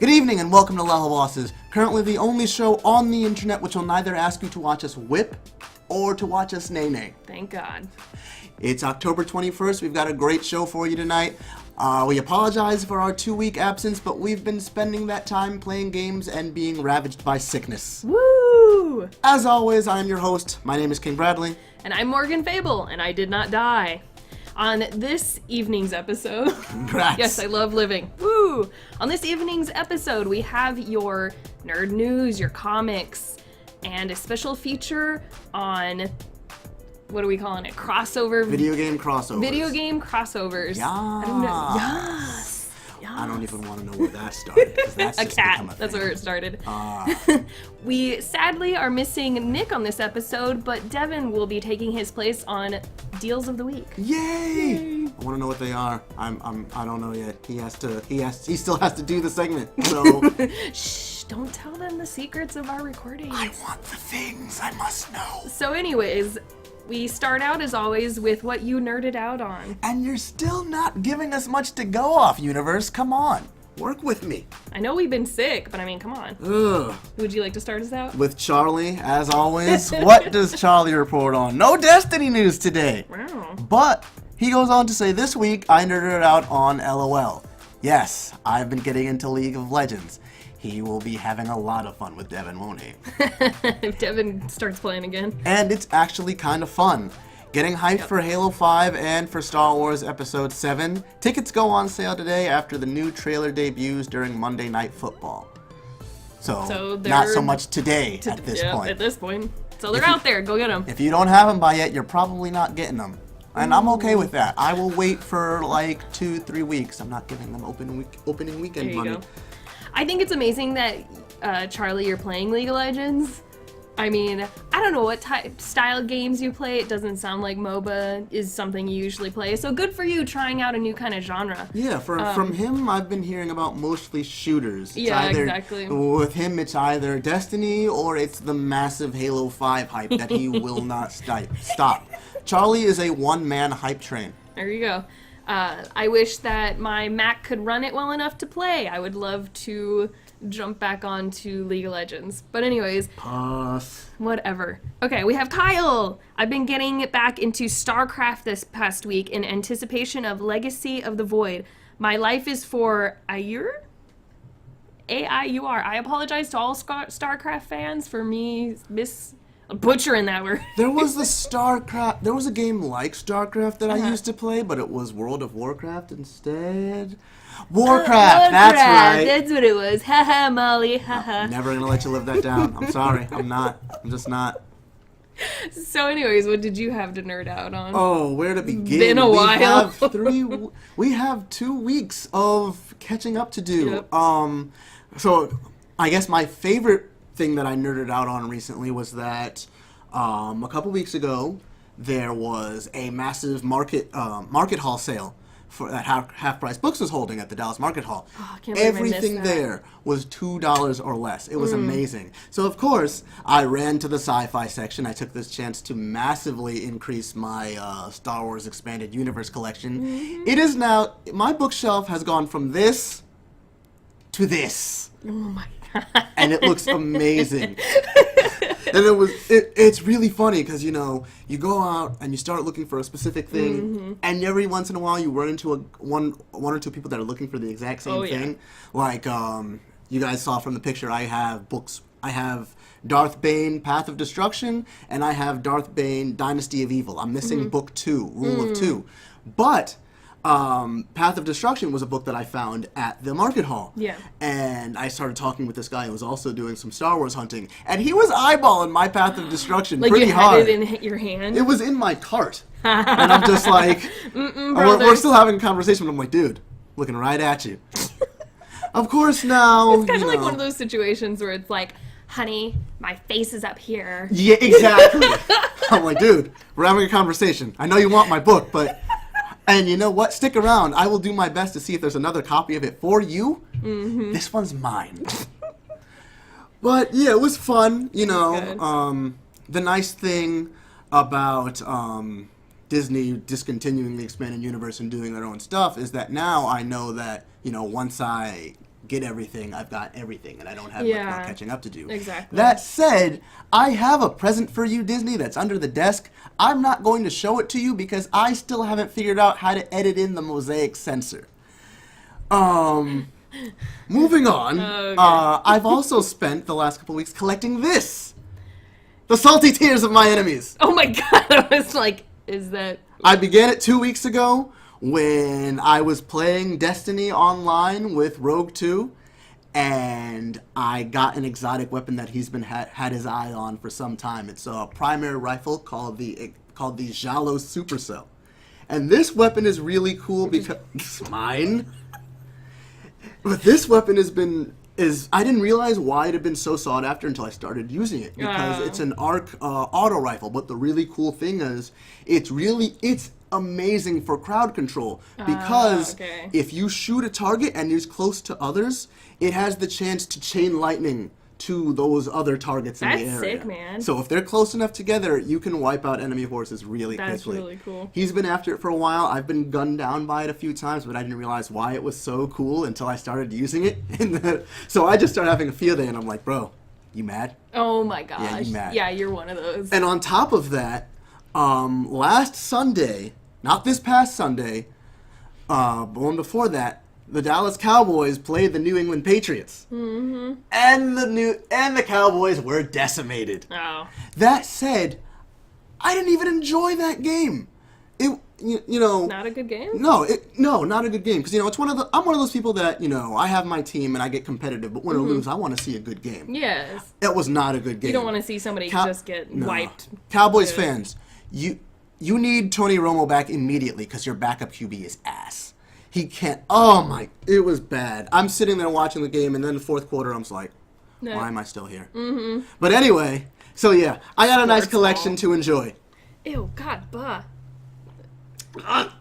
Good evening and welcome to Level Bosses, currently the only show on the internet which will neither ask you to watch us whip or to watch us nay-nay. Thank God. It's October 21st. We've got a great show for you tonight. We apologize for our 2-week absence, but we've been spending that time playing games and being ravaged by sickness. Woo! As always, I am your host. My name is King Bradley. And I'm Morgan Fable, and I did not die. On this evening's episode... Congrats. Yes, I love living. Woo! On this evening's episode, we have your nerd news, your comics, and a special feature on... What are we calling it? Crossover? Video game crossovers. Video game crossovers. Yeah. I don't know. Yes. I don't even want to know where that started. That's A just cat. become a That's thing. where it started. We sadly are missing Nick on this episode, but Devin will be taking his place on Deals of the Week. Yay! I want to know what they are. I don't know yet. He still has to do the segment. So Shh, don't tell them the secrets of our recordings. I want the things I must know. So anyways, we start out as always with what you nerded out on. And you're still not giving us much to go off, universe. Come on. Work with me. I know we've been sick, but I mean, come on. Ugh. Would you like to start us out? With Charlie, as always. What does Charlie report on? No Destiny news today. Wow. But he goes on to say, this week I nerded out on LOL. Yes, I've been getting into League of Legends. He will be having a lot of fun with Devin, won't he? If Devin starts playing again. And it's actually kind of fun. Getting hyped for Halo 5 and for Star Wars Episode 7. Tickets go on sale today after the new trailer debuts during Monday Night Football. So they're not so much today at this point. At this point. So they're out there. Go get them. If you don't have them by yet, you're probably not getting them. And I'm okay with that. I will wait for like 2-3 weeks. I'm not giving them opening weekend There you money. go. I think it's amazing that, Charlie, you're playing League of Legends. I mean, I don't know what style games you play. It doesn't sound like MOBA is something you usually play. So good for you trying out a new kind of genre. Yeah, from him, I've been hearing about mostly shooters. It's Yeah, exactly. With him, it's either Destiny or it's the massive Halo 5 hype that he will not stop. Charlie is a one-man hype train. There you go. I wish that my Mac could run it well enough to play. I would love to jump back onto League of Legends. But anyways, Pass. whatever. Okay, we have Kyle. I've been getting back into StarCraft this past week in anticipation of Legacy of the Void. My life is for Ayur? A-I-U-R. I apologize to all StarCraft fans for me butchering that word. There was there was a game like StarCraft that I used to play, but it was World of Warcraft instead. Warcraft, that's right. That's what it was. Haha, Molly, haha. Never gonna let you live that down. I'm sorry. I'm just not. So anyways, what did you have to nerd out on? Oh, where to begin? Been a while. We have 2 weeks of catching up to do. Yep. So I guess my favorite thing that I nerded out on recently was that a couple weeks ago there was a massive market hall sale for that Half Price Books was holding at the Dallas Market Hall. Oh, I can't believe I missed Everything that. there was $2 or less. It was amazing. So of course I ran to the sci-fi section. I took this chance to massively increase my Star Wars Expanded Universe collection. Mm-hmm. It is now, my bookshelf has gone from this to this. Oh my god. And it looks amazing. And it's really funny because, you know, you go out and you start looking for a specific thing, and every once in a while you run into one or two people that are looking for the exact same thing. Like, you guys saw from the picture, I have books. I have Darth Bane, Path of Destruction, and I have Darth Bane, Dynasty of Evil. I'm missing book 2, Rule of 2. But Path of Destruction was a book that I found at the market hall. Yeah. And I started talking with this guy who was also doing some Star Wars hunting, and he was eyeballing my Path of Destruction Like pretty you hard. had it in your hand? It was in my cart. And I'm just like, we're brothers. still having a conversation, but I'm like, dude, looking right at you. Of course now, It's kind of like one of those situations where it's like, honey, my face is up here. Yeah, exactly. I'm like, dude, we're having a conversation. I know you want my book, but... And you know what? Stick around. I will do my best to see if there's another copy of it for you. This one's mine. But yeah, it was fun. You know, the nice thing about Disney discontinuing the expanded universe and doing their own stuff is that now I know that, you know, once I get everything, I've got everything, and I don't have much more catching up to do. Exactly. That said, I have a present for you, Disney, that's under the desk. I'm not going to show it to you because I still haven't figured out how to edit in the mosaic sensor. Moving on, Okay. I've also spent the last couple weeks collecting this. The salty tears of my enemies. Oh my god, I was like, is that... I began it 2 weeks ago when I was playing Destiny online with Rogue 2, and I got an exotic weapon that he's been had his eye on for some time. It's a primary rifle called the Jalo Supercell. And this weapon is really cool because it's mine. But this weapon I didn't realize why it had been so sought after until I started using it, because it's an arc auto rifle. But the really cool thing is, it's amazing for crowd control, because if you shoot a target and it's close to others, it has the chance to chain lightning to those other targets in the area. That's sick, man. So if they're close enough together, you can wipe out enemy forces really quickly. That's really cool. He's been after it for a while. I've been gunned down by it a few times, but I didn't realize why it was so cool until I started using it. So I just started having a field day, and I'm like, bro, you mad? Oh my gosh. Yeah, you mad. Yeah, you're one of those. And on top of that, last Sunday, not this past Sunday, but one before that, the Dallas Cowboys played the New England Patriots. Mm-hmm. And the Cowboys were decimated. Oh. That said, I didn't even enjoy that game. You know, not a good game? No, not a good game, because I'm one of those people that, I have my team and I get competitive, but win or lose, I want to see a good game. Yes. It was not a good game. You don't want to see somebody just get wiped. Cowboys fans, you need Tony Romo back immediately, because your backup QB is ass. He can't. It was bad. I'm sitting there watching the game, and then the fourth quarter, I'm just like, why am I still here? Mm-hmm. But anyway, so yeah, I got a nice collection to enjoy. Ew, God, bah.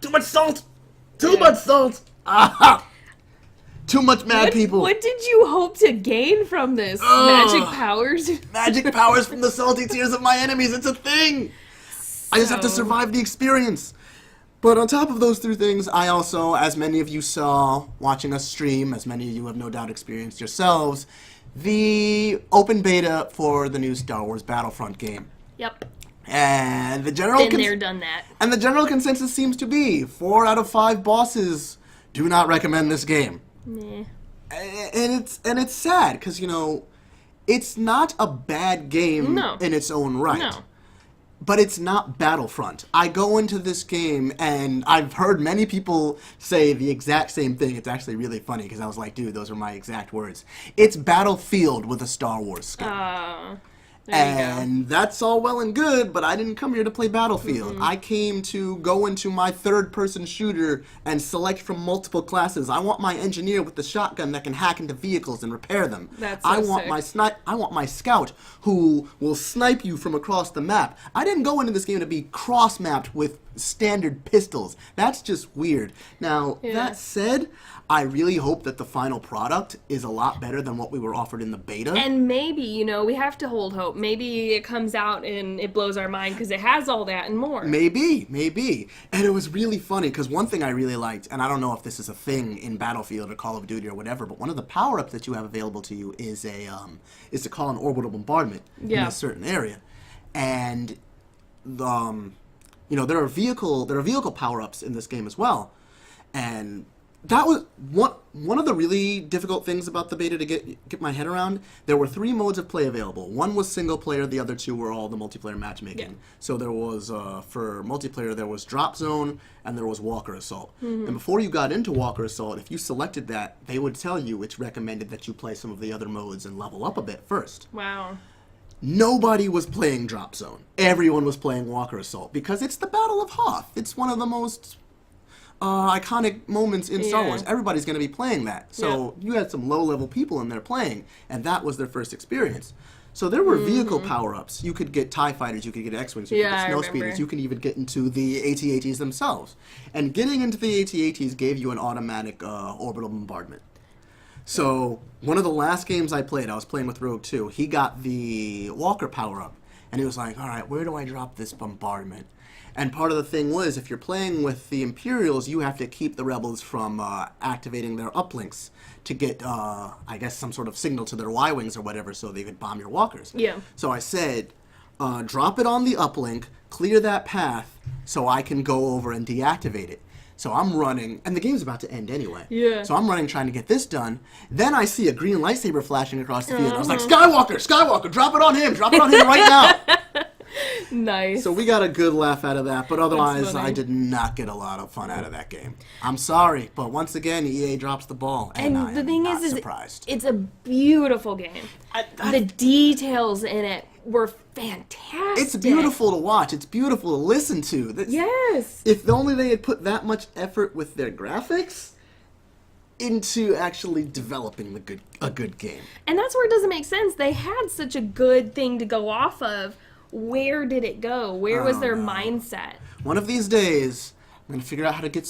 Too much salt. Too much salt. Ah, too much mad people. What did you hope to gain from this? Magic powers? Magic powers from the salty tears of my enemies. It's a thing. I just have to survive the experience. But on top of those three things, I also, as many of you saw watching us stream, as many of you have no doubt experienced yourselves, the open beta for the new Star Wars Battlefront game. Yep. And the general Been there, done that. And the general consensus seems to be 4 out of 5 bosses do not recommend this game. Nah. And it's sad, because it's not a bad game in its own right. No. But it's not Battlefront. I go into this game, and I've heard many people say the exact same thing. It's actually really funny, because I was like, dude, those are my exact words. It's Battlefield with a Star Wars skin. And that's all well and good, but I didn't come here to play Battlefield. I came to go into my third-person shooter and select from multiple classes. I want my engineer with the shotgun that can hack into vehicles and repair them. That's so sick. I want my scout who will snipe you from across the map. I didn't go into this game to be cross-mapped with standard pistols. That's just weird. Now, that said, I really hope that the final product is a lot better than what we were offered in the beta. And maybe, we have to hold hope. Maybe it comes out and it blows our mind because it has all that and more. Maybe. And it was really funny, because one thing I really liked, and I don't know if this is a thing in Battlefield or Call of Duty or whatever, but one of the power-ups that you have available to you is to call an orbital bombardment in a certain area. And there are vehicle power-ups in this game as well. And that was one of the really difficult things about the beta to get my head around. There were 3 modes of play available. One was single player, the other 2 were all the multiplayer matchmaking. Yeah. So there was, for multiplayer, there was Drop Zone and there was Walker Assault. Mm-hmm. And before you got into Walker Assault, if you selected that, they would tell you it's recommended that you play some of the other modes and level up a bit first. Wow. Nobody was playing Drop Zone. Everyone was playing Walker Assault, because it's the Battle of Hoth. It's one of the most iconic moments in Star Wars. Everybody's going to be playing that. So you had some low-level people in there playing, and that was their first experience. So there were vehicle power-ups. You could get TIE Fighters, you could get X-Wings, you could get Snow Speeders, you could even get into the AT-ATs themselves. And getting into the AT-ATs gave you an automatic orbital bombardment. So one of the last games I played, I was playing with Rogue 2, he got the Walker power-up, and he was like, all right, where do I drop this bombardment? And part of the thing was, if you're playing with the Imperials, you have to keep the rebels from activating their uplinks to get, I guess, some sort of signal to their Y-wings or whatever so they could bomb your walkers. Yeah. So I said, drop it on the uplink, clear that path so I can go over and deactivate it. So I'm running, and the game's about to end anyway. Yeah. So I'm running trying to get this done. Then I see a green lightsaber flashing across the field. I was like, Skywalker, drop it on him right now. Nice. So we got a good laugh out of that, but otherwise funny. I did not get a lot of fun out of that game. I'm sorry, but once again, EA drops the ball, and I am not surprised. It's a beautiful game. The details in it were fantastic. It's beautiful to watch. It's beautiful to listen to. Yes. If only they had put that much effort with their graphics into actually developing a good game. And that's where it doesn't make sense. They had such a good thing to go off of. Where did it go? Where was their mindset? One of these days, we're gonna figure out how to get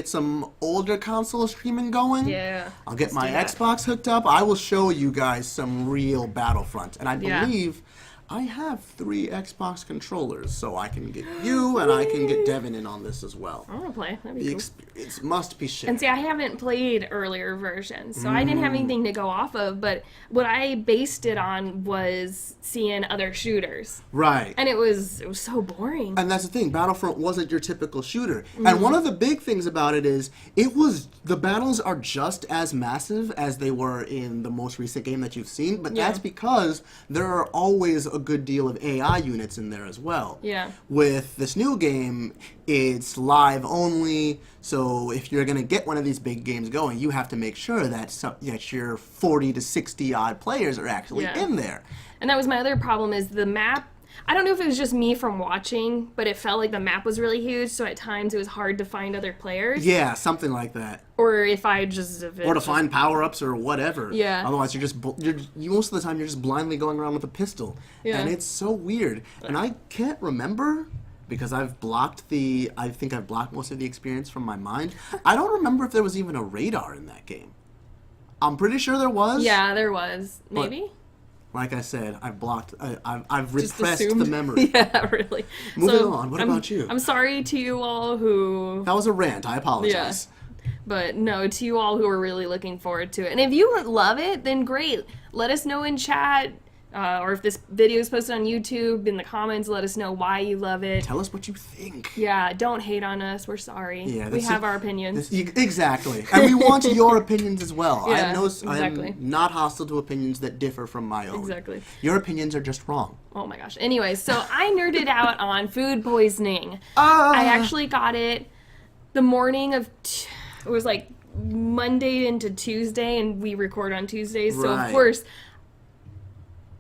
some older console streaming going. Yeah. I'll get my Xbox hooked up. I will show you guys some real Battlefront. And I believe I have 3 Xbox controllers, so I can get you and I can get Devin in on this as well. I want to play. That'd be The cool. experience must be shared. And see, I haven't played earlier versions, so I didn't have anything to go off of, but what I based it on was seeing other shooters. Right. And it was so boring. And that's the thing, Battlefront wasn't your typical shooter. And one of the big things about it is, the battles are just as massive as they were in the most recent game that you've seen, but that's because there are always a good deal of AI units in there as well. Yeah. With this new game, it's live only, so if you're going to get one of these big games going, you have to make sure that your 40 to 60 odd players are actually in there. And that was my other problem is the map. I don't know if it was just me from watching, but it felt like the map was really huge, so at times it was hard to find other players. Yeah, something like that. Or if I just... Or to find power-ups or whatever. Yeah. Otherwise, most of the time, you're just blindly going around with a pistol. Yeah. And it's so weird. And I can't remember, because I think I've blocked most of the experience from my mind. I don't remember if there was even a radar in that game. I'm pretty sure there was. Yeah, there was. Maybe? Like I said, I've Just repressed assumed. the memory. Yeah, really. Moving on, what about you? I'm sorry to you all who... That was a rant, I apologize. But no, to you all who are really looking forward to it. And if you love it, then great. Let us know in chat, or if this video is posted on YouTube, in the comments, let us know why you love it. Tell us what you think. Yeah, don't hate on us. We're sorry. Yeah, we have our opinions. Exactly. And we want your opinions as well. Yeah, I am not hostile to opinions that differ from my own. Exactly. Your opinions are just wrong. Oh my gosh. Anyway, so I nerded out on food poisoning. I actually got it the morning of... It was like Monday into Tuesday, and we record on Tuesdays. So, of course,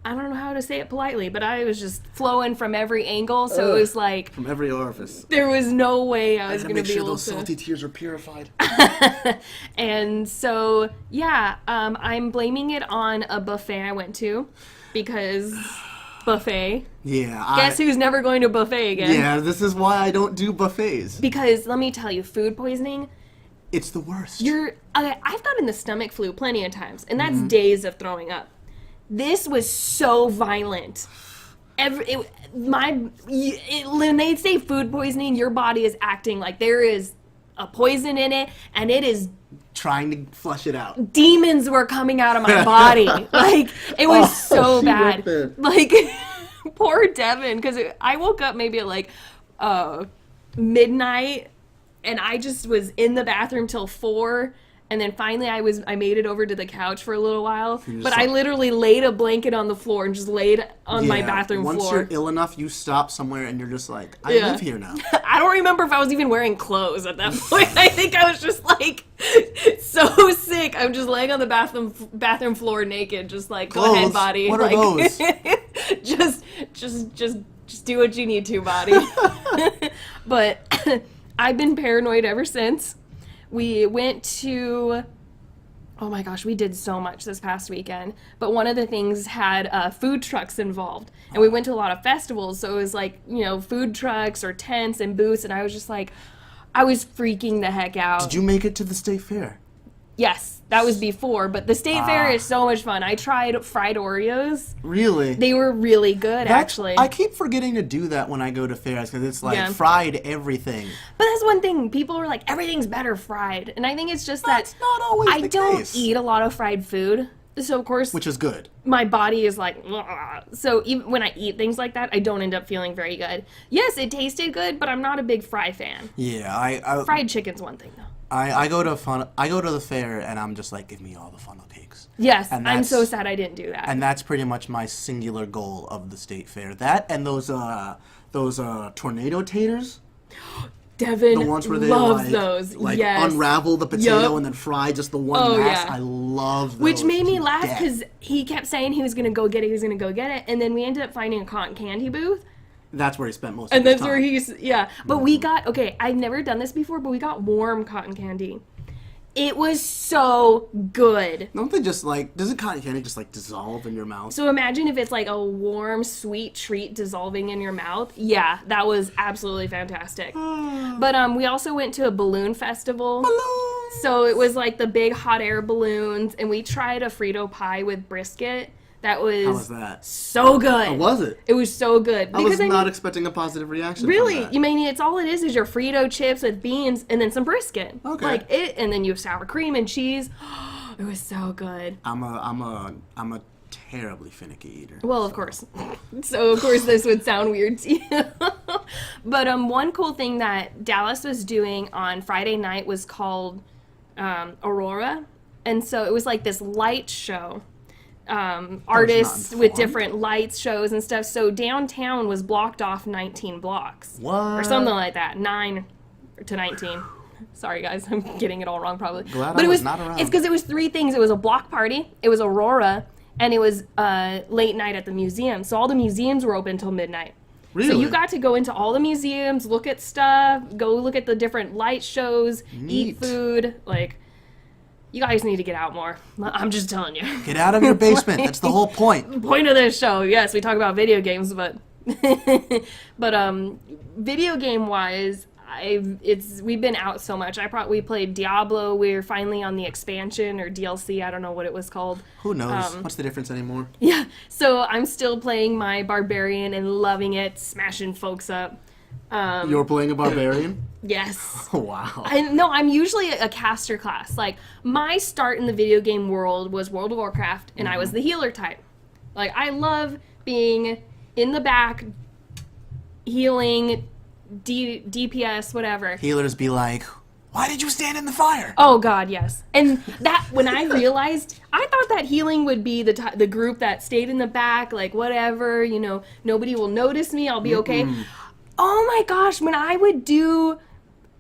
I don't know how to say it politely, but I was just flowing from every angle. So it was like... From every orifice. There was no way I was going to be able to... make sure those salty tears are purified. And so, yeah, I'm blaming it on a buffet I went to, because... Buffet. Yeah. Guess who's never going to a buffet again? Yeah, this is why I don't do buffets. Because, let me tell you, food poisoning... It's the worst. I've gotten the stomach flu plenty of times, and that's days of throwing up. This was so violent. When they say food poisoning, your body is acting like there is a poison in it, and it is trying to flush it out. Demons were coming out of my body. Like, it was so bad. Like, poor Devin, because I woke up maybe at like midnight, and I just was in the bathroom till 4, and then finally I made it over to the couch for a little while. But I literally laid a blanket on the floor and just laid on my bathroom floor. Once you're ill enough, you stop somewhere and you're just like, I live here now. I don't remember if I was even wearing clothes at that point. I think I was just like so sick. I'm just laying on the bathroom floor naked, just like, go ahead, body. What are those? just do what you need to, body. But I've been paranoid ever since. We went to, oh my gosh, we did so much this past weekend. But one of the things had food trucks involved. And we went to a lot of festivals. So it was like, food trucks or tents and booths. And I was just like, I was freaking the heck out. Did you make it to the state fair? Yes, that was before, but the state fair is so much fun. I tried fried Oreos. Really? They were really good, actually. I keep forgetting to do that when I go to fairs because it's like Yeah. fried everything. But that's one thing. People are like, everything's better fried. And I think it's just That's that not always I the don't case. eat a lot of fried food. So, of course, Which is good. my body is like, ugh. So even when I eat things like that, I don't end up feeling very good. Yes, it tasted good, but I'm not a big fry fan. Yeah, I Fried chicken's one thing, though. I go to the fair and I'm just like, give me all the funnel cakes. Yes, And I'm so that's- sad I didn't do that. And that's pretty much my singular goal of the state fair. That and those tornado taters. Devin The ones where they loves those. like Yes. unravel the potato Yup. and then fry just the one Oh, mass. yeah. I love those. Which made me to laugh death. because he kept saying he was going to go get it, and then we ended up finding a cotton candy booth. That's where he spent most And of his that's time. where yeah. But we got, okay, I've never done this before, but we got warm cotton candy. It was so good. Don't they just like, doesn't cotton candy just like dissolve in your mouth? So imagine if it's like a warm, sweet treat dissolving in your mouth. Yeah, that was absolutely fantastic. But we also went to a balloon festival. Balloons! So it was like the big hot air balloons, and we tried a Frito pie with brisket. That was, How was that? so good. How was it? It was so good. I was not expecting a positive reaction. really, from that. you mean it's all it is your Frito chips with beans and then some brisket. Okay. Like it, and then you have sour cream and cheese. It was so good. I'm a terribly finicky eater. Well, of course. So of course this would sound weird to you. But one cool thing that Dallas was doing on Friday night was called Aurora, and so it was like this light show. Artists with informed. different lights, shows, and stuff. So downtown was blocked off 19 blocks. What? Or something like that. 9 to 19. Sorry, guys. I'm getting it all wrong, probably. Glad but I it was was not around. It's because it was 3 things. It was a block party. It was Aurora. And it was late night at the museum. So all the museums were open until midnight. Really? So you got to go into all the museums, look at stuff, go look at the different light shows, eat Neat. food. Like, you guys need to get out more. I'm just telling you. Get out of your basement. That's the whole point. Point of this show, yes, we talk about video games, but video game wise, we've been out so much. We played Diablo. We're finally on the expansion or DLC. I don't know what it was called. Who knows? What's the difference anymore? Yeah, so I'm still playing my barbarian and loving it, smashing folks up. You're playing a barbarian? Yes. Wow. I'm usually a caster class. Like, my start in the video game world was World of Warcraft, and I was the healer type. Like, I love being in the back, healing, DPS, whatever. Healers be like, why did you stand in the fire? Oh, God, yes. And that, when I realized, I thought that healing would be the group that stayed in the back, like, whatever, nobody will notice me, I'll be okay. Oh, my gosh, when I would do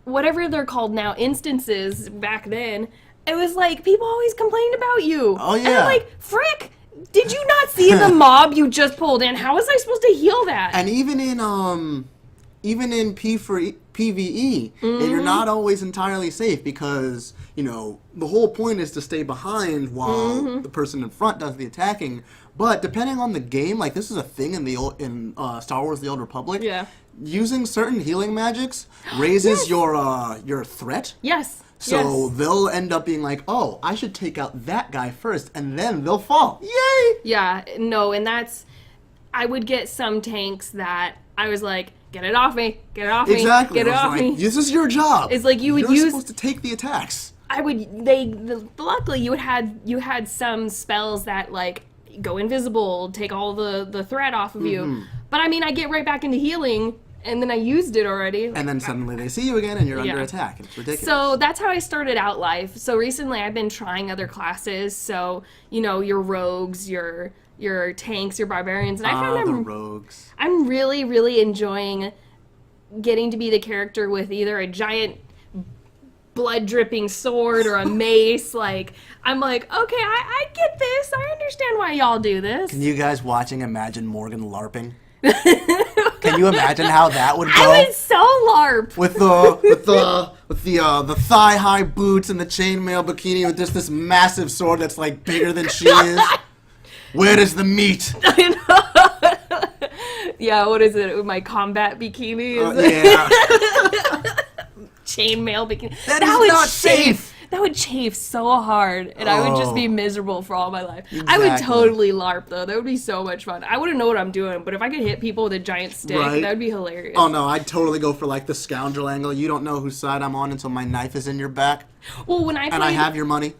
whatever they're called now, instances back then, it was like, people always complained about you. Oh, yeah. And I'm like, frick, did you not see the mob you just pulled in? How was I supposed to heal that? And even in PvE, you're not always entirely safe because, the whole point is to stay behind while the person in front does the attacking. But depending on the game, like this is a thing in Star Wars: The Old Republic. Yeah. Using certain healing magics raises your threat. Yes. So they'll end up being like, oh, I should take out that guy first, and then they'll fall. Yay! Yeah, no, and I would get some tanks that I was like, get it off me, get it off me, Exactly. get it I was off like, me. this is your job. It's like you would You're use- supposed to take the attacks. Luckily you had some spells that like go invisible, take all the threat off of you. But I mean, I get right back into healing, and then I used it already. And then suddenly they see you again, and you're under Yeah. attack. It's ridiculous. So that's how I started out life. So recently I've been trying other classes. So, your rogues, your tanks, your barbarians. And I found the rogues. I'm really, really enjoying getting to be the character with either a giant blood-dripping sword or a mace. Like, I'm like, okay, I get this. I understand why y'all do this. Can you guys watching imagine Morgan LARPing? Can you imagine how that would go? I would so LARP. With the thigh-high boots and the chainmail bikini with just this massive sword that's like bigger than she is. Where is the meat? I know. Yeah, what is it? My combat bikini? Yeah. Chainmail bikini. That is would not shake. safe. That would chafe so hard, and I would just be miserable for all my life. Exactly. I would totally LARP, though. That would be so much fun. I wouldn't know what I'm doing, but if I could hit people with a giant stick, Right. that would be hilarious. Oh no, I'd totally go for like the scoundrel angle. You don't know whose side I'm on until my knife is in your back Well, when I and I played, have your money.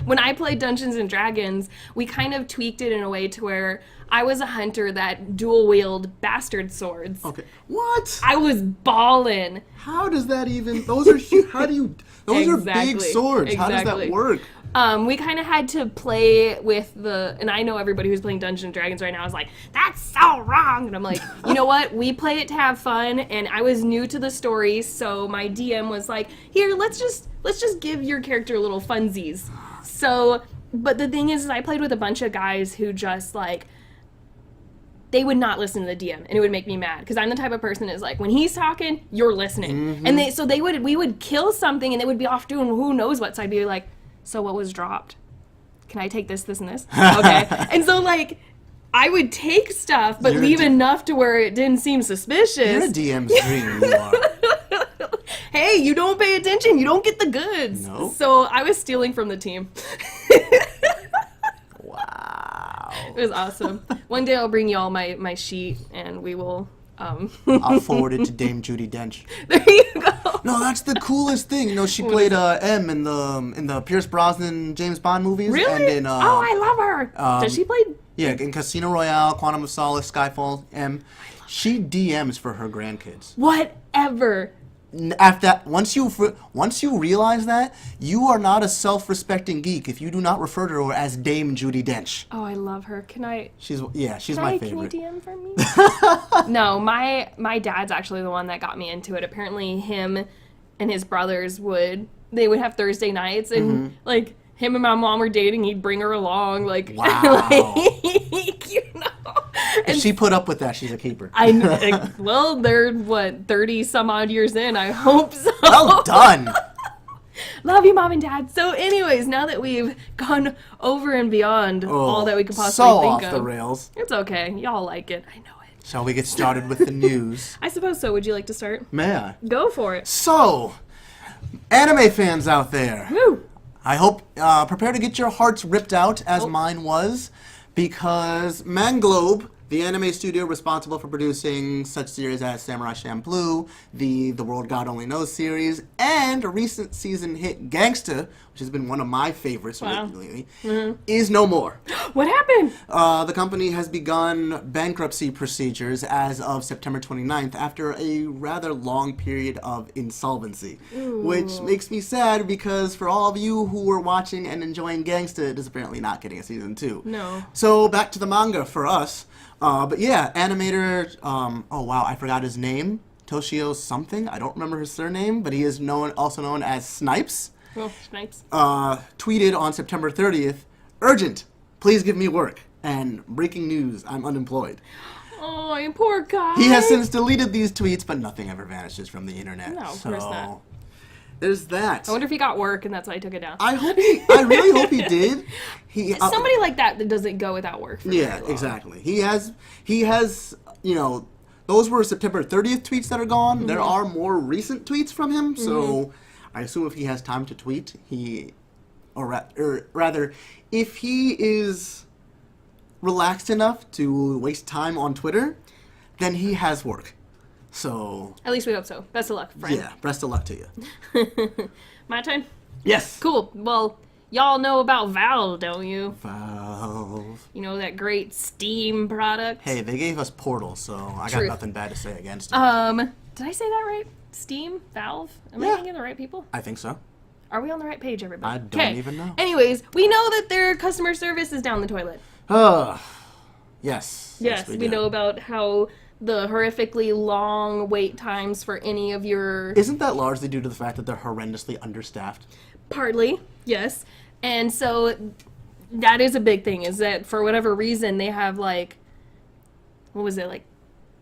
when I played Dungeons and Dragons, we kind of tweaked it in a way to where I was a hunter that dual wield bastard swords. Okay. What? I was ballin'. How does that even? Those are huge. How do you? Those are big Exactly. swords. How does that Exactly. work? We kind of had to play with and I know everybody who's playing Dungeons and Dragons right now is like, that's so wrong. And I'm like, you know what? We play it to have fun, and I was new to the story, so my DM was like, here, let's just give your character little funsies. So, but the thing is I played with a bunch of guys who just like, they would not listen to the DM, and it would make me mad because I'm the type of person is like, when he's talking, you're listening, and we would kill something, and they would be off doing who knows what. So I'd be like, so what was dropped? Can I take this, and this? Okay, and so like, I would take stuff, but You're a leave enough to where it didn't seem suspicious. You're a DM's dream. You are. Hey, you don't pay attention, you don't get the goods. Nope. So I was stealing from the team. Wow. It was awesome. One day I'll bring you all my sheet, and we will. I'll forward it to Dame Judi Dench. There you go. No, that's the coolest thing. You know, she played M in the Pierce Brosnan James Bond movies. Really? And in, oh, I love her. Does she play? Yeah, in Casino Royale, Quantum of Solace, Skyfall, M. She DMs for her grandkids. Whatever. After that, once you realize that, you are not a self-respecting geek if you do not refer to her as Dame Judi Dench. Oh, I love her. Can I? She's my favorite. Can you DM for me? No, my dad's actually the one that got me into it. Apparently, him and his brothers would have Thursday nights, and like him and my mom were dating. He'd bring her along, like, Wow. like, you know. If she put up with that, she's a keeper. Well, they're 30 some odd years in. I hope so. Well done. Love you, Mom and Dad. So, anyways, now that we've gone over and beyond all that we could possibly think off of, the rails. it's okay. Y'all like it. I know it. Shall we get started with the news? I suppose so. Would you like to start? May I? Go for it. So, anime fans out there, Woo! I hope prepare to get your hearts ripped out as mine was, because Manglobe, the anime studio responsible for producing such series as Samurai Champloo, the World God Only Knows series, and a recent season hit Gangsta, which has been one of my favorites lately, is no more. What happened? The company has begun bankruptcy procedures as of September 29th after a rather long period of insolvency, which makes me sad because for all of you who were watching and enjoying Gangsta, it is apparently not getting a season 2. No. So back to the manga for us. But yeah, animator, oh wow, I forgot his name. Toshio something. I don't remember his surname, but he is also known as Snipes. Oh, Snipes. Tweeted on September 30th, "Urgent, please give me work." And breaking news, I'm unemployed. Oh, you poor guy. He has since deleted these tweets, but nothing ever vanishes from the internet. No, of course not. There's that. I wonder if he got work and that's why he took it down. I really hope he did. Somebody like that doesn't go without work for very long. Exactly. He has, you know, those were September 30th tweets that are gone. There are more recent tweets from him, so I assume if he has time to tweet, or rather, if he is relaxed enough to waste time on Twitter, then he has work. So At least we hope so. Best of luck, friend. yeah, best of luck to you. My turn? Yes. Cool. Well, y'all know about Valve, don't you? Valve. You know, that great Steam product? Hey, they gave us Portal, so I got Truth. nothing bad to say against it. Did I say that right? Steam? Valve? Am I Yeah. thinking of the right people? I think so. Are we on the right page, everybody? I don't even know. Anyways, we know that their customer service is down the toilet. Yes. Yes, we do. know about how the horrifically long wait times for any of your... Isn't that largely due to the fact that they're horrendously understaffed? Partly, yes. And so that is a big thing, is that for whatever reason they have like, what was it, like,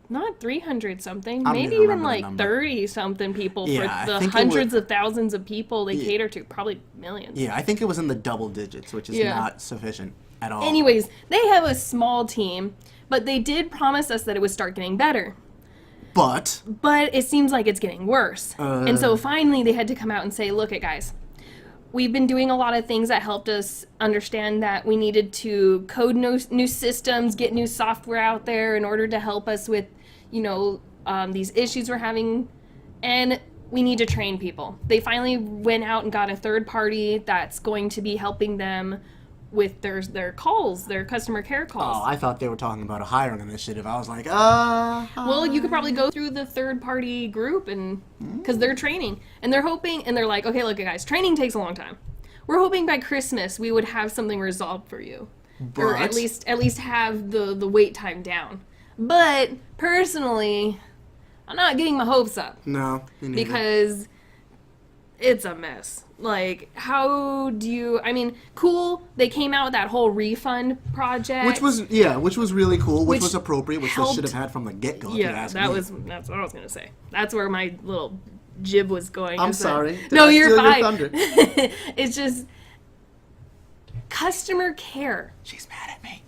not 300 something, I don't maybe even even remember the like number. 30 something people Yeah, for I the think it hundreds was- of thousands of people they cater to, probably millions. Yeah, I think it was in the double digits, which is Yeah. not sufficient at all. Anyways, they have a small team, but they did promise us that it would start getting better. But But it seems like it's getting worse. And so finally they had to come out and say, look it guys, we've been doing a lot of things that helped us understand that we needed to code new systems, get new software out there in order to help us with, these issues we're having. And we need to train people. They finally went out and got a third party that's going to be helping them with their calls, their customer care calls. Oh, I thought they were talking about a hiring initiative. I was like, Well, you could probably go through the third party group and because they're training and they're hoping and they're like, okay, look, guys, training takes a long time. We're hoping by Christmas we would have something resolved for you, or at least have the wait time down. But personally, I'm not getting my hopes up. No, me neither. Because it's a mess. Like, how do you... I mean, cool, they came out with that whole refund project. Which was really cool, which was appropriate, which they should have had from the get-go, Yeah, that's what I was going to say. That's where my little jib was going. I'm sorry. No, you're fine. Your thunder? It's just... Customer care. She's mad at me.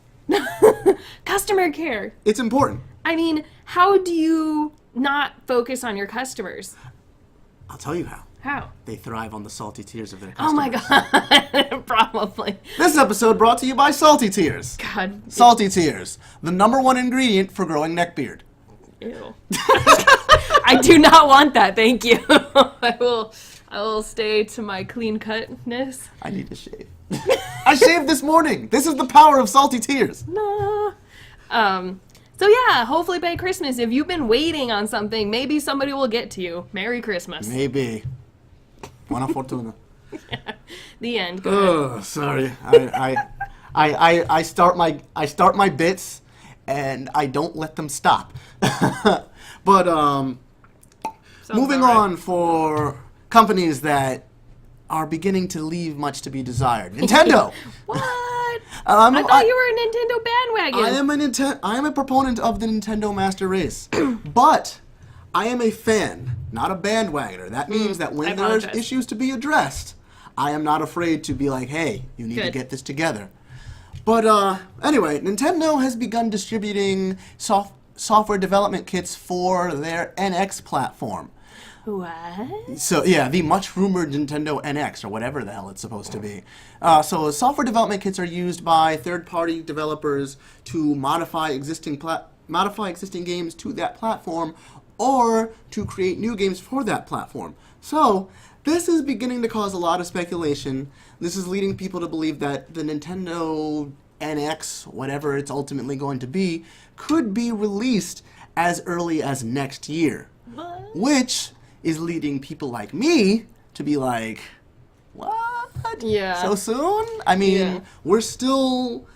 Customer care. It's important. I mean, how do you not focus on your customers? I'll tell you how. How? They thrive on the salty tears of their Oh customers. my god. Probably. This episode brought to you by Salty Tears. God. Salty Tears, the #1 ingredient for growing neckbeard. Ew. I do not want that, thank you. I will stay to my clean cutness. I need to shave. I shaved this morning. This is the power of Salty Tears. No. So yeah, hopefully by Christmas, if you've been waiting on something, maybe somebody will get to you. Merry Christmas. Maybe. Buona fortuna. The end. Oh, sorry. I start my bits and I don't let them stop. But moving on for companies that are beginning to leave much to be desired. Nintendo. What? I thought you were a Nintendo bandwagon. I am a proponent of the Nintendo Master Race, but I am a fan, not a bandwagoner. That means that when there's issues to be addressed, I am not afraid to be like, hey, you need to get this together. But anyway, Nintendo has begun distributing software development kits for their NX platform. What? So, yeah, the much-rumored Nintendo NX, or whatever the hell it's supposed to be. So, software development kits are used by third-party developers to modify existing games to that platform, or to create new games for that platform. So, this is beginning to cause a lot of speculation. This is leading people to believe that the Nintendo NX, whatever it's ultimately going to be, could be released as early as next year. What? Which is leading people like me to be like, what? Yeah. So soon? I mean, we're still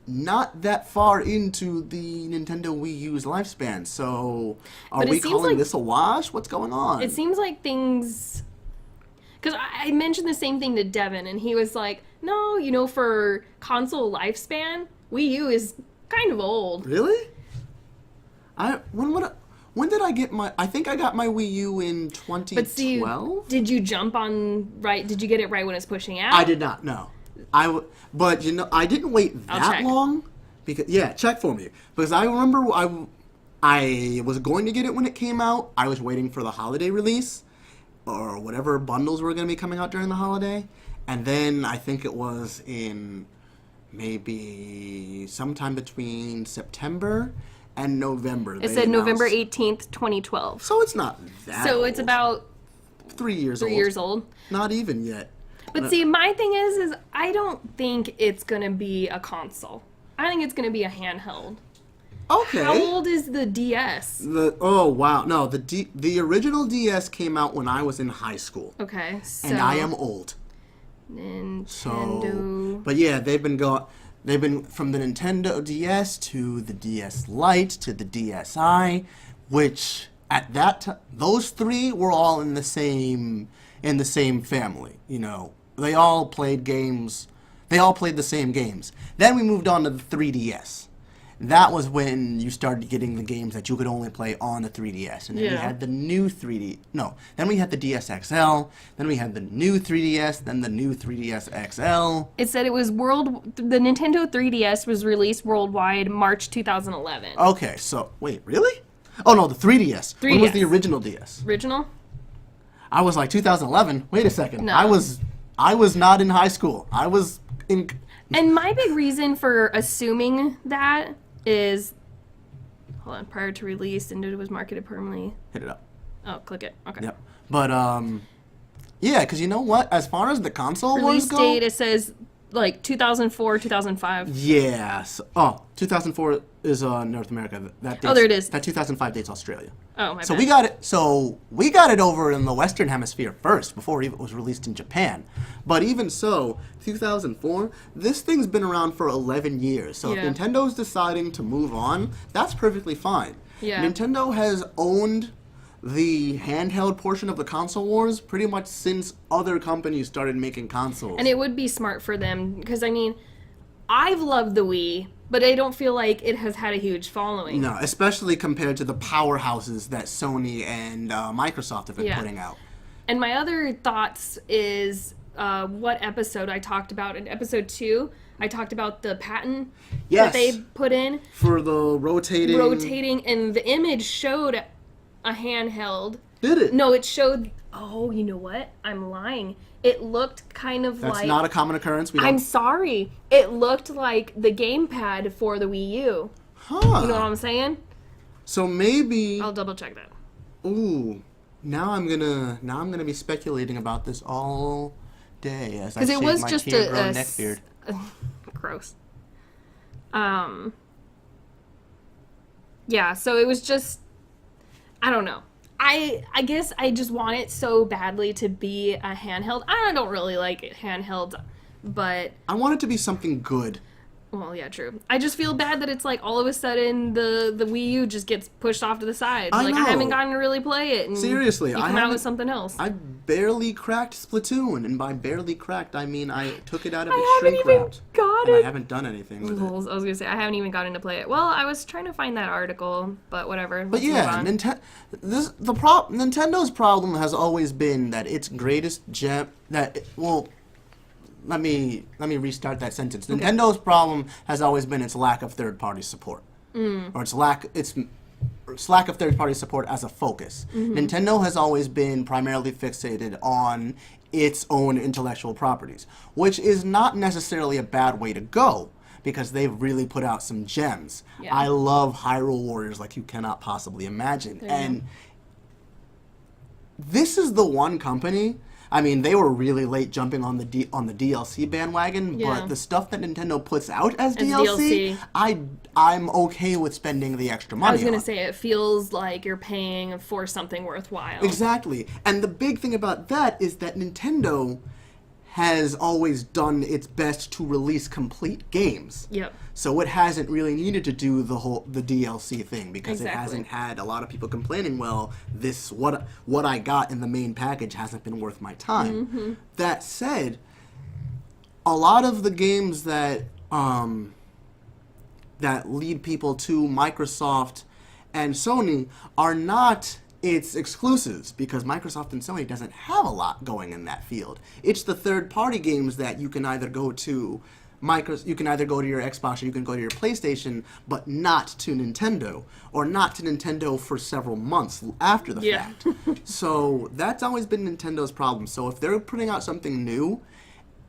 not that far into the Nintendo Wii U's lifespan. So are we calling this a wash? What's going on? It seems like things... Because I mentioned the same thing to Devin, and he was like, no, for console lifespan, Wii U is kind of old. Really? When did I get I think I got my Wii U in 2012? But see, did you jump on did you get it right when it's pushing out? I did not, no. But I didn't wait that long. Because check for me. Because I remember I was going to get it when it came out. I was waiting for the holiday release, or whatever bundles were going to be coming out during the holiday. And then I think it was in maybe sometime between September and November. It said November 18th, 2012. So it's not that So old. it's about 3 years old. 3 years old. Not even yet. But see, my thing is I don't think it's going to be a console. I think it's going to be a handheld. Okay. How old is the DS? Oh, wow. No, the original DS came out when I was in high school. Okay, so... And I am old. Nintendo... So, but yeah, they've been from the Nintendo DS to the DS Lite to the DSi, which at that time, those three were all in the same family. They all played games. They all played the same games. Then we moved on to the 3DS. That was when you started getting the games that you could only play on the 3DS. And then we had the new 3D... No, then we had the DS XL, then we had the new 3DS, then the new 3DS XL. It said it was the Nintendo 3DS was released worldwide March 2011. Okay, so... Wait, really? Oh, no, the 3DS. When was the original DS? Original? I was like, 2011? Wait a second. No. I was not in high school. I was in... And my big reason for assuming that is, hold on, prior to release, and it was marketed permanently. Hit it up. Oh, click it. Okay. Yep. But, yeah, because you know what? As far as the console wars Release go... date, it says, like, 2004, 2005. Yes. Oh, 2004 is North America. That dates, Oh, there it is. That 2005 dates Australia. Oh, my So bad. we got it over in the Western Hemisphere first before it was released in Japan. But even so, 2004, this thing's been around for 11 years. So Yeah. if Nintendo's deciding to move on, that's perfectly fine. Yeah. Nintendo has owned the handheld portion of the console wars pretty much since other companies started making consoles. And it would be smart for them, because, I mean, I've loved the Wii, but I don't feel like it has had a huge following. No, especially compared to the powerhouses that Sony and Microsoft have been putting out. And my other thoughts is what episode I talked about. In episode 2, I talked about the patent Yes. that they put in. For the rotating... And the image showed a handheld. Did it? No, it showed... Oh, you know what? I'm lying. It looked kind of That's like... not a common occurrence. We don't... I'm sorry. It looked like the gamepad for the Wii U. Huh. You know what I'm saying? So maybe... I'll double check that. Ooh. Now I'm gonna be speculating about this all day as I Because shave it was my just tear-grown neckbeard. Gross. Yeah, so it was just... I don't know. I guess I just want it so badly to be a handheld. I don't really like it handheld, but... I want it to be something good. Well, yeah, true. I just feel bad that it's like all of a sudden the Wii U just gets pushed off to the side. I Like know. I haven't gotten to really play it. And Seriously, you I come out haven't- with something else. I barely cracked Splatoon, and by barely cracked, I mean I took it out of I its haven't shrink even wrap. got And I it. haven't done anything with it. I was gonna say I haven't even gotten to play it. Well, I was trying to find that article, but whatever. But Let's move yeah, on. Nintendo's problem has always been that its greatest gem let me restart that sentence. Okay. Nintendo's problem has always been its lack of third-party support, or its lack of third-party support as a focus. Nintendo has always been primarily fixated on its own intellectual properties, which is not necessarily a bad way to go, because they've really put out some gems. Yeah. I love Hyrule Warriors like you cannot possibly imagine. There you And this is the one company, I mean, they were really late jumping on the DLC bandwagon, Yeah. but the stuff that Nintendo puts out as DLC. I'm okay with spending the extra money I was gonna on. say it feels like you're paying for something worthwhile. Exactly. And the big thing about that is that Nintendo has always done its best to release complete games. Yep. So it hasn't really needed to do the DLC thing because it Exactly. hasn't had a lot of people complaining, well, this what I got in the main package hasn't been worth my time. Mm-hmm. That said, a lot of the games that that lead people to Microsoft and Sony are not its exclusives, because Microsoft and Sony doesn't have a lot going in that field. It's the third-party games that you can either go to you can either go to your Xbox or you can go to your PlayStation, but not to Nintendo, or not to Nintendo for several months after the Yeah. fact. So that's always been Nintendo's problem. So if they're putting out something new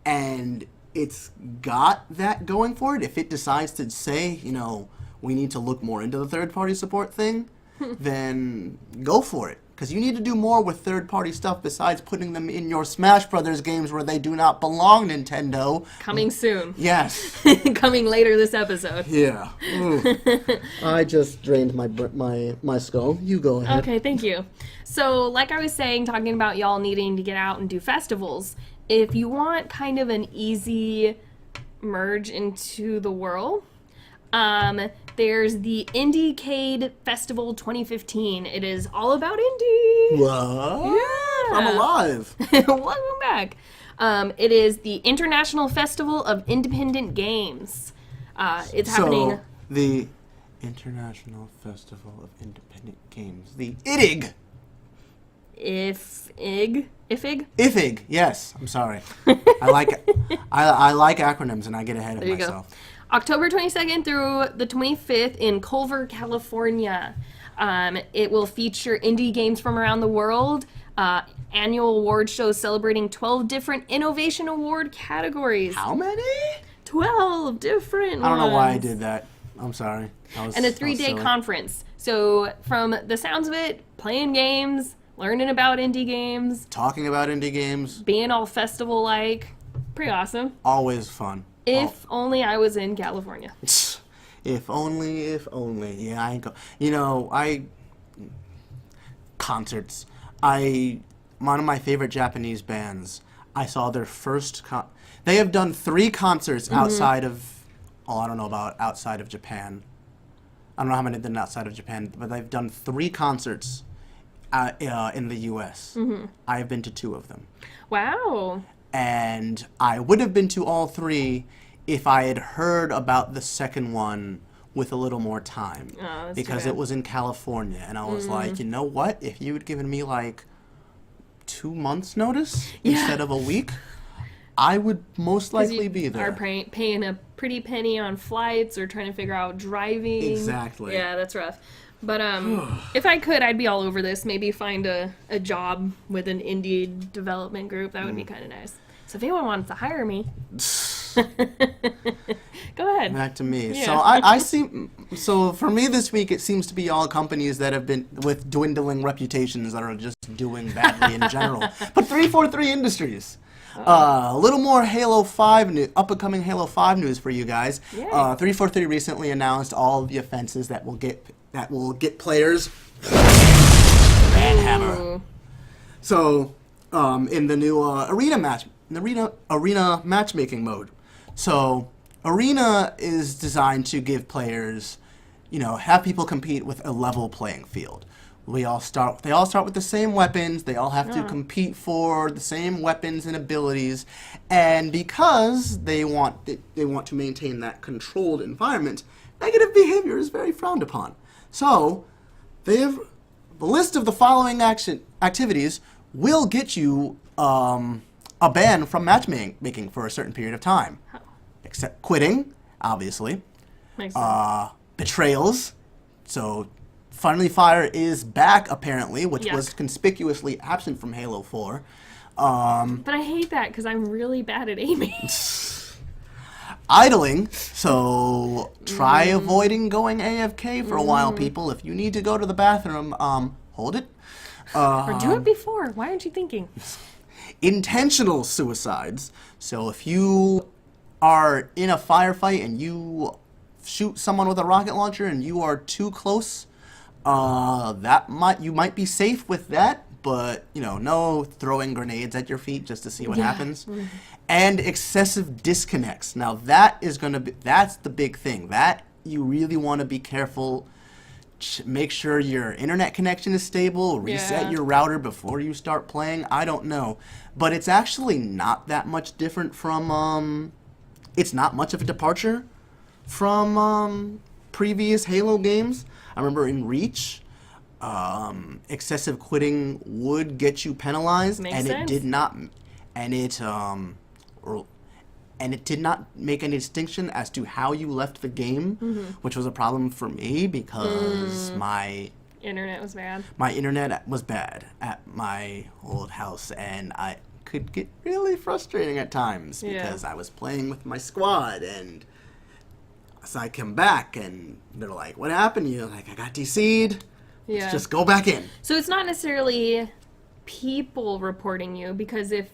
and it's got that going for it, if it decides to say, you know, we need to look more into the third-party support thing, then go for it. Because you need to do more with third-party stuff besides putting them in your Smash Brothers games where they do not belong, Nintendo. Coming soon. Yes. Coming later this episode. Yeah. I just drained my skull. You go ahead. Okay, thank you. So, like I was saying, talking about y'all needing to get out and do festivals, if you want kind of an easy merge into the world, there's the IndieCade Festival 2015. It is all about indie. What? Yeah. I'm alive. Welcome back. It is the International Festival of Independent Games. It's happening. So, the International Festival of Independent Games. The IDIG. IFIG, yes. I'm sorry. I like acronyms and I get ahead of There you myself. go. October 22nd through the 25th in Culver, California. It will feature indie games from around the world. Annual award shows celebrating 12 different innovation award categories. How many? 12 different I don't know why I ones. did that. I'm sorry. And a 3-day conference. So from the sounds of it, playing games, learning about indie games, Talking about indie games. being all festival-like. Pretty awesome. Always fun. If only I was in California. If only. Yeah, I ain't go. Concerts. One of my favorite Japanese bands, I saw their first they have done 3 concerts outside of, I don't know about outside of Japan. I don't know how many they've done outside of Japan, but they've done 3 concerts in the U.S. I have been to 2 of them. Wow. And I would have been to all 3 if I had heard about the second one with a little more time. Oh, that's because too bad. it was in California. And I was like, you know what? If you had given me like 2 months notice instead of a week, I would most likely be there. Are paying a pretty penny on flights or trying to figure out driving. Exactly. Yeah, that's rough. But if I could, I'd be all over this. Maybe find a job with an indie development group. That would be kind of nice. So if anyone wants to hire me, go ahead. Back to me. Yeah. So I see. So for me this week, it seems to be all companies that have been with dwindling reputations that are just doing badly in general. But 343 Industries. A little more Halo 5 news, up-and-coming Halo 5 news for you guys. Yay. 343 recently announced all of the offenses that will get players banhammer. Ooh. So in the new arena matchmaking mode. So arena is designed to give players, have people compete with a level playing field. They all start with the same weapons. They all have to compete for the same weapons and abilities, and because they want to maintain that controlled environment, negative behavior is very frowned upon. So, the list of the following activities will get you a ban from matchmaking for a certain period of time, except quitting, obviously, Makes sense. betrayals. So. Friendly Fire is back, apparently, which was Yuck. conspicuously absent from Halo 4. But I hate that because I'm really bad at aiming. Idling, so try avoiding going AFK for a while, people. If you need to go to the bathroom, hold it. Or do it before. Why aren't you thinking? Intentional suicides. So if you are in a firefight and you shoot someone with a rocket launcher and you are too close, you might be safe with that, but no throwing grenades at your feet just to see what happens. And excessive disconnects. Now that's the big thing. That you really want to be careful. Make sure your internet connection is stable. Reset your router before you start playing. I don't know, but it's actually not that much different from. It's not much of a departure from previous Halo games. I remember in Reach, excessive quitting would get you penalized, it did not, and it did not make any distinction as to how you left the game, which was a problem for me because my Internet was bad. My internet was bad at my old house, and I could get really frustrating at times because I was playing with my squad and. So I come back and they're like, "What happened?" You're like, "I got DC'd. Let's just go back in." So it's not necessarily people reporting you, because if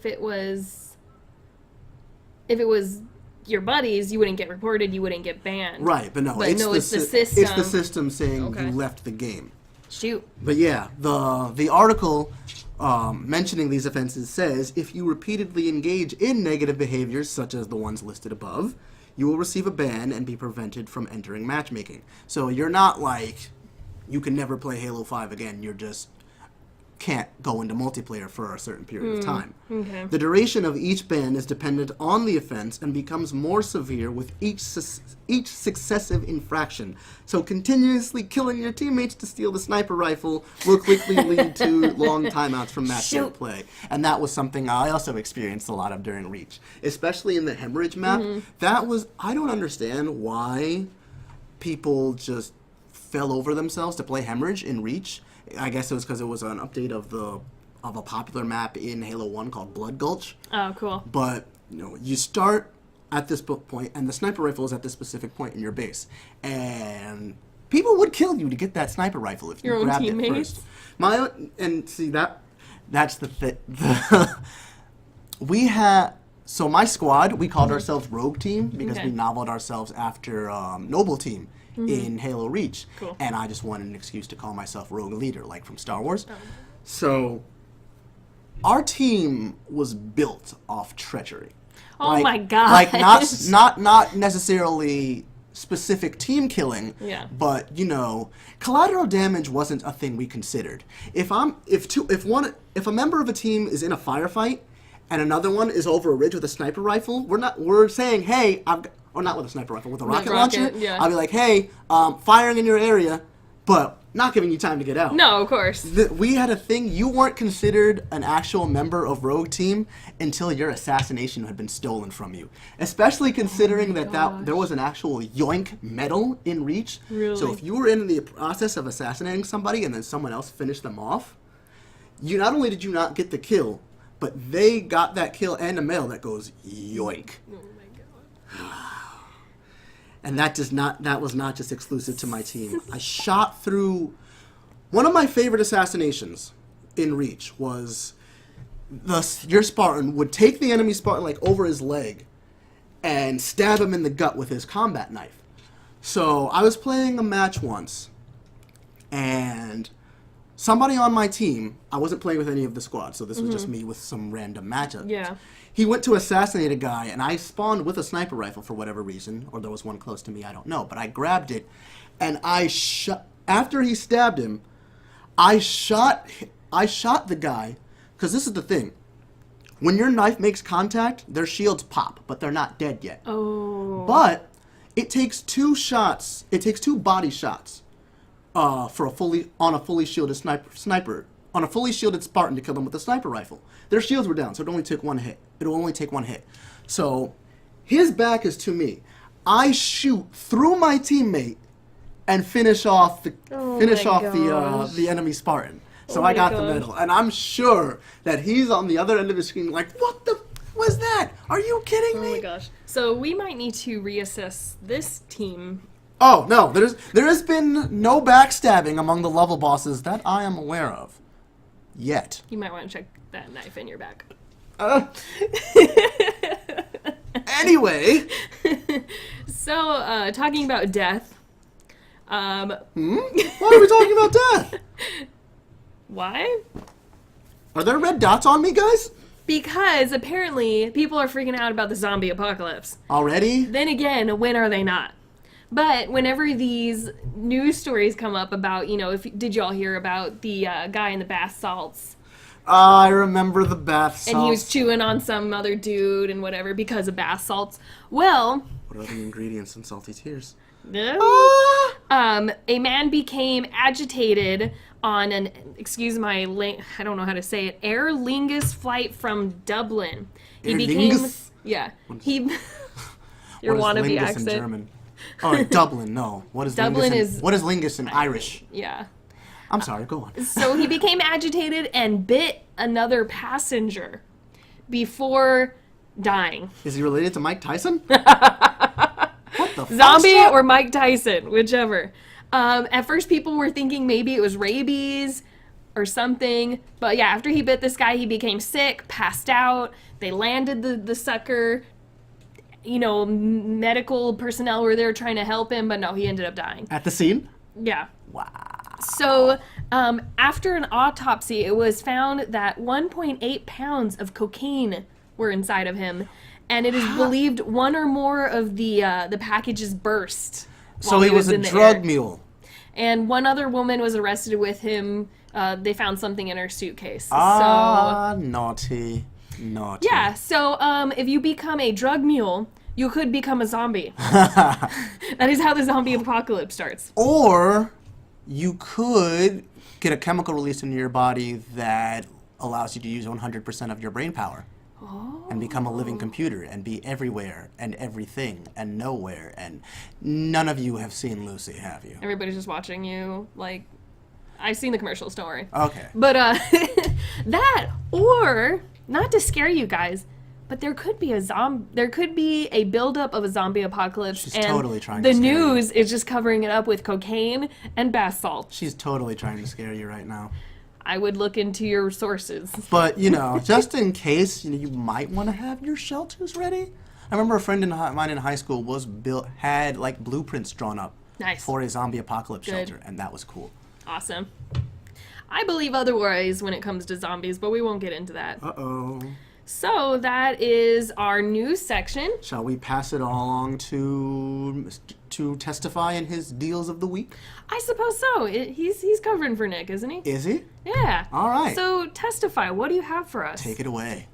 it was your buddies, you wouldn't get reported, you wouldn't get banned. Right, but no, it's the system. It's the system saying you left the game. Shoot. But yeah, the article mentioning these offenses says if you repeatedly engage in negative behaviors such as the ones listed above, you will receive a ban and be prevented from entering matchmaking. So you're not like, you can never play Halo 5 again. You're just can't go into multiplayer for a certain period of time. Okay. The duration of each ban is dependent on the offense and becomes more severe with each successive infraction. So continuously killing your teammates to steal the sniper rifle will quickly lead to long timeouts from match play. And that was something I also experienced a lot of during Reach, especially in the hemorrhage map. That was, I don't understand why people just fell over themselves to play Hemorrhage in Reach. I guess it was because it was an update of a popular map in Halo 1 called Blood Gulch. Oh, cool. But, you start at this point, and the sniper rifle is at this specific point in your base. And people would kill you to get that sniper rifle if you grabbed it first. And see, that's the thing. So my squad, we called ourselves Rogue Team because we noveled ourselves after Noble Team in Halo Reach. Cool. And I just wanted an excuse to call myself Rogue Leader, like from Star Wars. So our team was built off treachery. Oh my god! Like not necessarily specific team killing, but collateral damage wasn't a thing we considered. If a member of a team is in a firefight and another one is over a ridge with a sniper rifle, we're saying, hey, or not with a sniper rifle, with a rocket launcher. Yeah. I'll be like, hey, firing in your area, but not giving you time to get out. No, of course. We had a thing. You weren't considered an actual member of Rogue Team until your assassination had been stolen from you. Especially considering that there was an actual yoink medal in Reach. Really? So if you were in the process of assassinating somebody and then someone else finished them off, you not only did you not get the kill, but they got that kill and a medal that goes yoink. Oh my god. And that was not just exclusive to my team. I shot through... One of my favorite assassinations in Reach was your Spartan would take the enemy Spartan like over his leg and stab him in the gut with his combat knife. So I was playing a match once, and somebody on my team, I wasn't playing with any of the squad, so this was just me with some random matchup. Yeah. He went to assassinate a guy, and I spawned with a sniper rifle for whatever reason, or there was one close to me, I don't know. But I grabbed it, and after he stabbed him, I shot the guy, because this is the thing. When your knife makes contact, their shields pop, but they're not dead yet. Oh. But it takes two body shots on a fully shielded sniper. On a fully shielded Spartan to kill them with a sniper rifle. Their shields were down, so it'll only take one hit. So his back is to me. I shoot through my teammate and finish off the enemy Spartan. So I got the medal, and I'm sure that he's on the other end of the screen like, what the was that? Are you kidding me? Oh my gosh. So we might need to reassess this team. Oh no, there has been no backstabbing among the level bosses that I am aware of. Yet. You might want to check that knife in your back. Anyway. So, talking about death. Why are we talking about death? Why? Are there red dots on me, guys? Because apparently people are freaking out about the zombie apocalypse. Already? Then again, when are they not? But whenever these news stories come up about, did y'all hear about the guy in the bath salts? I remember the bath salts. And he was chewing on some other dude and whatever because of bath salts. Well... What are the ingredients in salty tears? No. A man became agitated on an, I don't know how to say it, Aer Lingus flight from Dublin. He became... Lingus? Yeah. Your wannabe accent. In German? Oh, Dublin, no. What is Dublin Lingus what is Lingus in Irish? Yeah. I'm sorry, go on. So he became agitated and bit another passenger before dying. Is he related to Mike Tyson? What the Zombie fuck? or Mike Tyson, whichever. At first people were thinking maybe it was rabies or something. But yeah, after he bit this guy, he became sick, passed out. They landed the sucker. Medical personnel were there trying to help him, but no, he ended up dying. At the scene? Yeah. Wow. So, after an autopsy, it was found that 1.8 pounds of cocaine were inside of him, and it is believed one or more of the packages burst. So he was a drug mule. And one other woman was arrested with him. They found something in her suitcase. Naughty. Naughty. Yeah, so if you become a drug mule, you could become a zombie. That is how the zombie apocalypse starts. Or you could get a chemical release into your body that allows you to use 100% of your brain power. and become a living computer and be everywhere and everything and nowhere. And none of you have seen Lucy, have you? Everybody's just watching you. Like, I've seen the commercials, don't worry. Okay. But that, or not to scare you guys, but there could be a buildup of a zombie apocalypse. She's and totally trying the to scare you. news is just covering it up with cocaine and bath salts. She's totally trying to scare you right now. I would look into your sources. But, just in case, you might want to have your shelters ready. I remember a friend of mine in high school had like blueprints drawn up Nice. for a zombie apocalypse Good. shelter, and that was cool. Awesome. I believe otherwise when it comes to zombies, but we won't get into that. Uh-oh. So that is our news section. Shall we pass it along to Testify and his deals of the week? I suppose so. He's covering for Nick, isn't he? Is he? Yeah. All right. So Testify, what do you have for us? Take it away.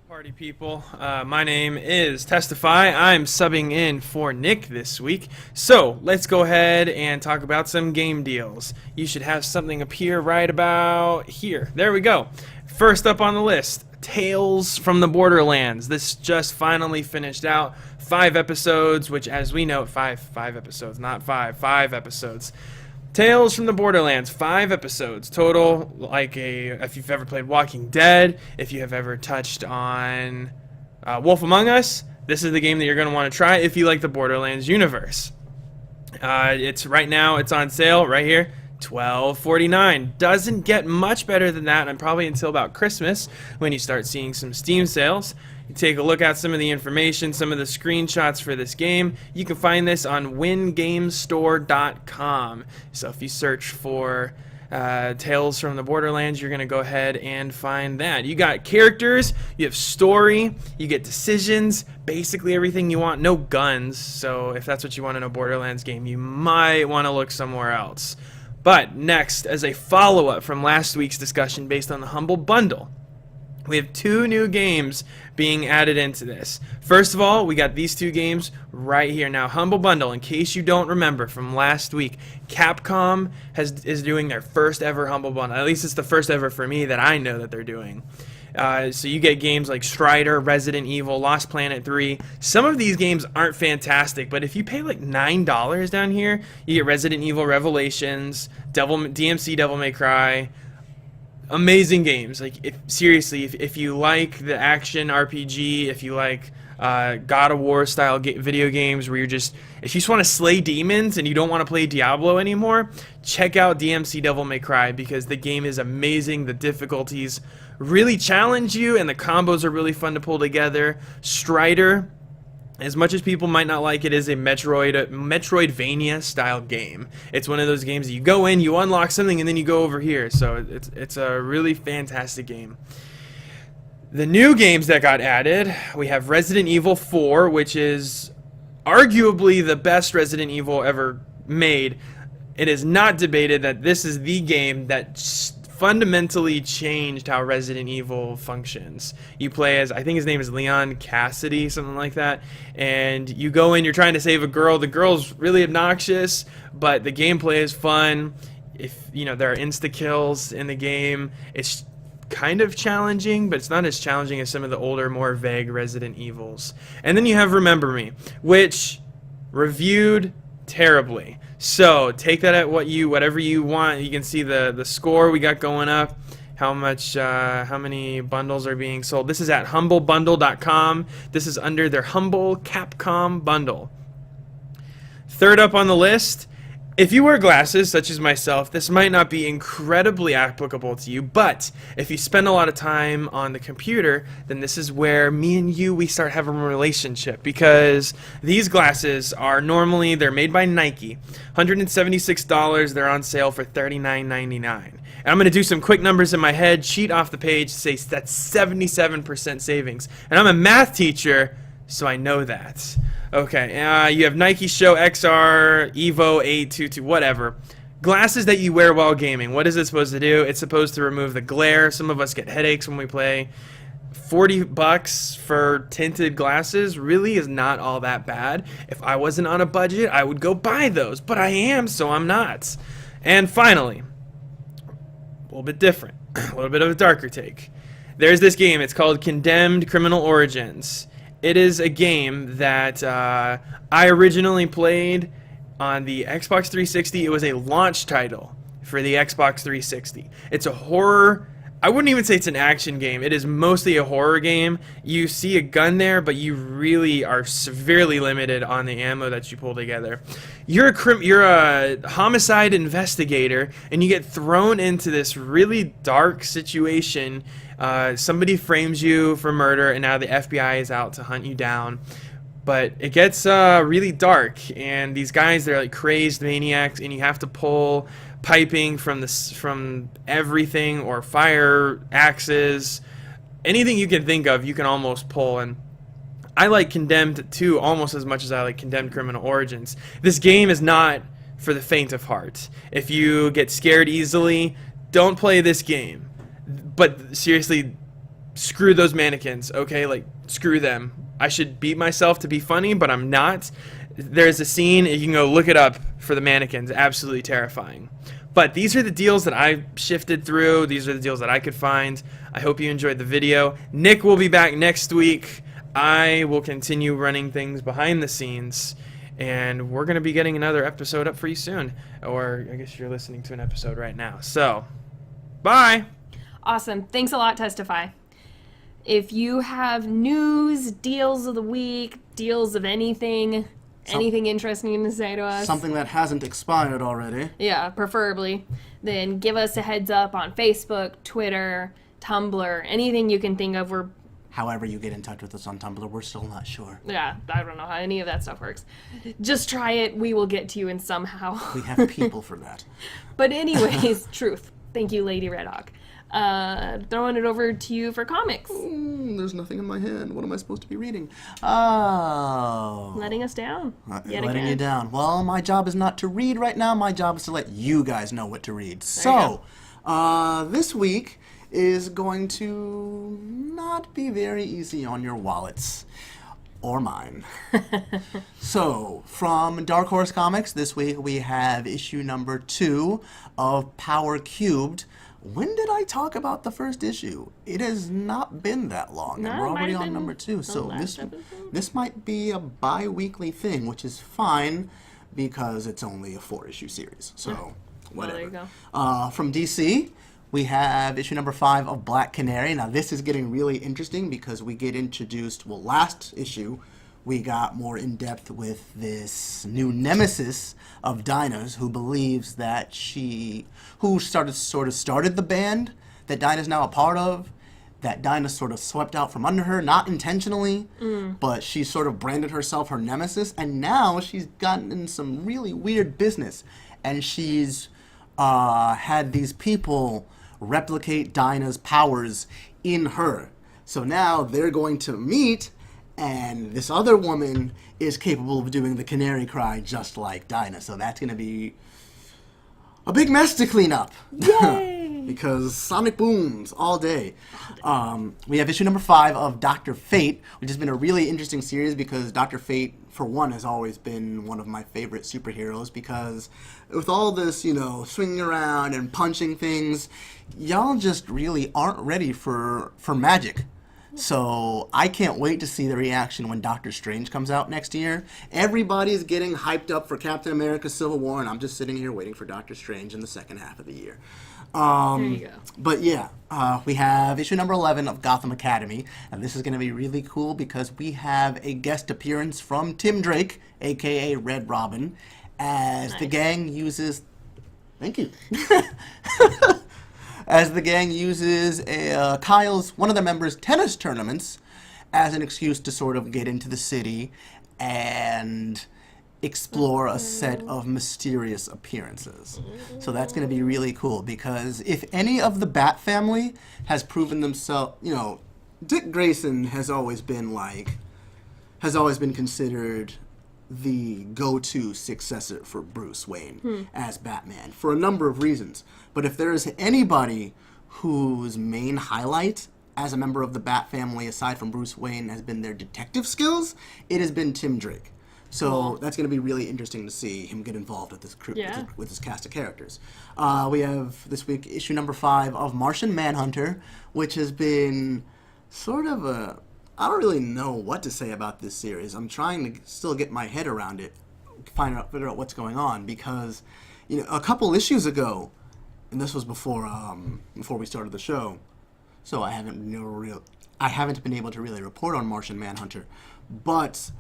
Party people, my name is Testify. I'm subbing in for Nick this week. So let's go ahead and talk about some game deals. You should have something appear right about here. There we go. First up on the list, Tales from the Borderlands. This just finally finished out. 5 episodes, which as we know, five episodes, not 5 episodes. Tales from the Borderlands, 5 episodes total. If you've ever played Walking Dead, if you have ever touched on Wolf Among Us, this is the game that you're going to want to try if you like the Borderlands universe. Right now it's on sale right here, $12.49. Doesn't get much better than that, and probably until about Christmas when you start seeing some Steam sales. You take a look at some of the information, some of the screenshots for this game. You can find this on wingamestore.com. So if you search for Tales from the Borderlands, you're going to go ahead and find that. You got characters, you have story, you get decisions, basically everything you want. No guns, so if that's what you want in a Borderlands game, you might want to look somewhere else. But next, as a follow-up from last week's discussion based on the Humble Bundle, we have 2 new games being added into this. First of all, we got these 2 games right here. Now, Humble Bundle, in case you don't remember from last week, Capcom is doing their first ever Humble Bundle. At least it's the first ever for me that I know that they're doing. So you get games like Strider, Resident Evil, Lost Planet 3. Some of these games aren't fantastic, but if you pay like $9 down here, you get Resident Evil Revelations, DMC Devil May Cry. Amazing games. If you like the action RPG, if you like God of War style video games where if you just want to slay demons and you don't want to play Diablo anymore, check out DMC Devil May Cry because the game is amazing. The difficulties really challenge you and the combos are really fun to pull together. Strider, as much as people might not like it, is a Metroidvania style game. It's one of those games that you go in, you unlock something, and then you go over here. So it's a really fantastic game. The new games that got added, we have Resident Evil 4, which is arguably the best Resident Evil ever made. It is not debated that this is the game that fundamentally changed how Resident Evil functions. You play as, I think his name is Leon Cassidy, something like that, and you go in, you're trying to save a girl. The girl's really obnoxious, but the gameplay is fun. There are insta-kills in the game. It's kind of challenging, but it's not as challenging as some of the older, more vague Resident Evils. And then you have Remember Me, which reviewed terribly. So take that at whatever you want. You can see the score we got going up, how many bundles are being sold. This is at humblebundle.com. This is under their Humble Capcom bundle. Third up on the list, if you wear glasses, such as myself, this might not be incredibly applicable to you, but if you spend a lot of time on the computer, then this is where me and we start having a relationship, because these glasses they're made by Nike, $176, they're on sale for $39.99. And I'm going to do some quick numbers in my head, cheat off the page, say that's 77% savings. And I'm a math teacher, so I know that. Okay, you have Nike Show XR, Evo 822, whatever. Glasses that you wear while gaming. What is it supposed to do? It's supposed to remove the glare. Some of us get headaches when we play. $40 for tinted glasses really is not all that bad. If I wasn't on a budget, I would go buy those, but I am, so I'm not. And finally, a little bit different, a little bit of a darker take. there's this game. It's called Condemned Criminal Origins. It is a game that I originally played on the Xbox 360. It was a launch title for the Xbox 360. It's a horror. I wouldn't even say it's an action game. It is mostly a horror game. You see a gun there, but you really are severely limited on the ammo that you pull together. You're a homicide investigator, and you get thrown into this really dark situation. Somebody frames you for murder, and now the FBI is out to hunt you down. But it gets really dark, and these guys, they're like crazed maniacs, and you have to pull piping from everything, or fire axes, anything you can think of, you can almost pull. And I like Condemned 2 almost as much as I like Condemned Criminal Origins. This game is not for the faint of heart. If you get scared easily, don't play this game. But seriously, screw those mannequins, okay? Like, screw them. I should beat myself to be funny, but I'm not. There's a scene, you can go look it up, for the mannequins. Absolutely terrifying. But these are the deals that I shifted through. These are the deals that I could find. I hope you enjoyed the video. Nick will be back next week. I will continue running things behind the scenes. And we're going to be getting another episode up for you soon. Or I guess you're listening to an episode right now. So, bye! Awesome. Thanks a lot, Testify. If you have news, deals of the week, deals of anything interesting to say to us, Something that hasn't expired already. yeah, preferably, then give us a heads up on Facebook, Twitter, Tumblr, anything you can think of. However you get in touch with us on Tumblr, we're still not sure. Yeah, I don't know how any of that stuff works. Just try it. We will get to you in somehow. We have people for that. But anyways, truth. Thank you, Lady Red Hawk. Throwing it over to you for comics. There's nothing in my hand. What am I supposed to be reading? Oh. Letting us down. Letting you down. Well, my job is not to read right now. My job is to let you guys know what to read. So, this week is going to not be very easy on your wallets. Or mine. So, from Dark Horse Comics, this week we have issue number 2 of Power Cubed. When did I talk about the first issue? It has not been that long, and we're already on number 2. So this might be a bi-weekly thing, which is fine because it's only a 4-issue series. So whatever. Well, there you go. From DC, we have issue number 5 of Black Canary. Now this is getting really interesting because we get introduced. Well, last issue we got more in depth with this new nemesis of Dinah's, who believes that who sort of started the band that Dinah's now a part of, that Dinah sort of swept out from under her, not intentionally, but she sort of branded herself her nemesis, and now she's gotten in some really weird business, and she's had these people replicate Dinah's powers in her. So now they're going to meet, and this other woman is capable of doing the canary cry just like Dinah. So that's going to be a big mess to clean up. Yay! Because sonic booms all day. We have issue number 5 of Dr. Fate, which has been a really interesting series because Dr. Fate, for one, has always been one of my favorite superheroes because with all this, swinging around and punching things, y'all just really aren't ready for magic. So I can't wait to see the reaction when Doctor Strange comes out next year. Everybody's getting hyped up for Captain America Civil War, and I'm just sitting here waiting for Doctor Strange in the second half of the year. There you go. But yeah, we have issue number 11 of Gotham Academy, and this is going to be really cool because we have a guest appearance from Tim Drake, a.k.a. Red Robin, as the gang uses... Thank you. As the gang uses one of their members' tennis tournaments as an excuse to sort of get into the city and explore a set of mysterious appearances. So that's going to be really cool because if any of the Bat family has proven themselves, Dick Grayson has always been considered the go-to successor for Bruce Wayne as Batman for a number of reasons. But if there is anybody whose main highlight as a member of the Bat family, aside from Bruce Wayne, has been their detective skills, it has been Tim Drake. So Cool. that's going to be really interesting to see him get involved with this crew, Yeah. with this cast of characters. We have this week issue number 5 of Martian Manhunter, which has been sort of a... I don't really know what to say about this series. I'm trying to still get my head around it, figure out what's going on, because a couple issues ago, and this was before we started the show, so I haven't been able to really report on Martian Manhunter, but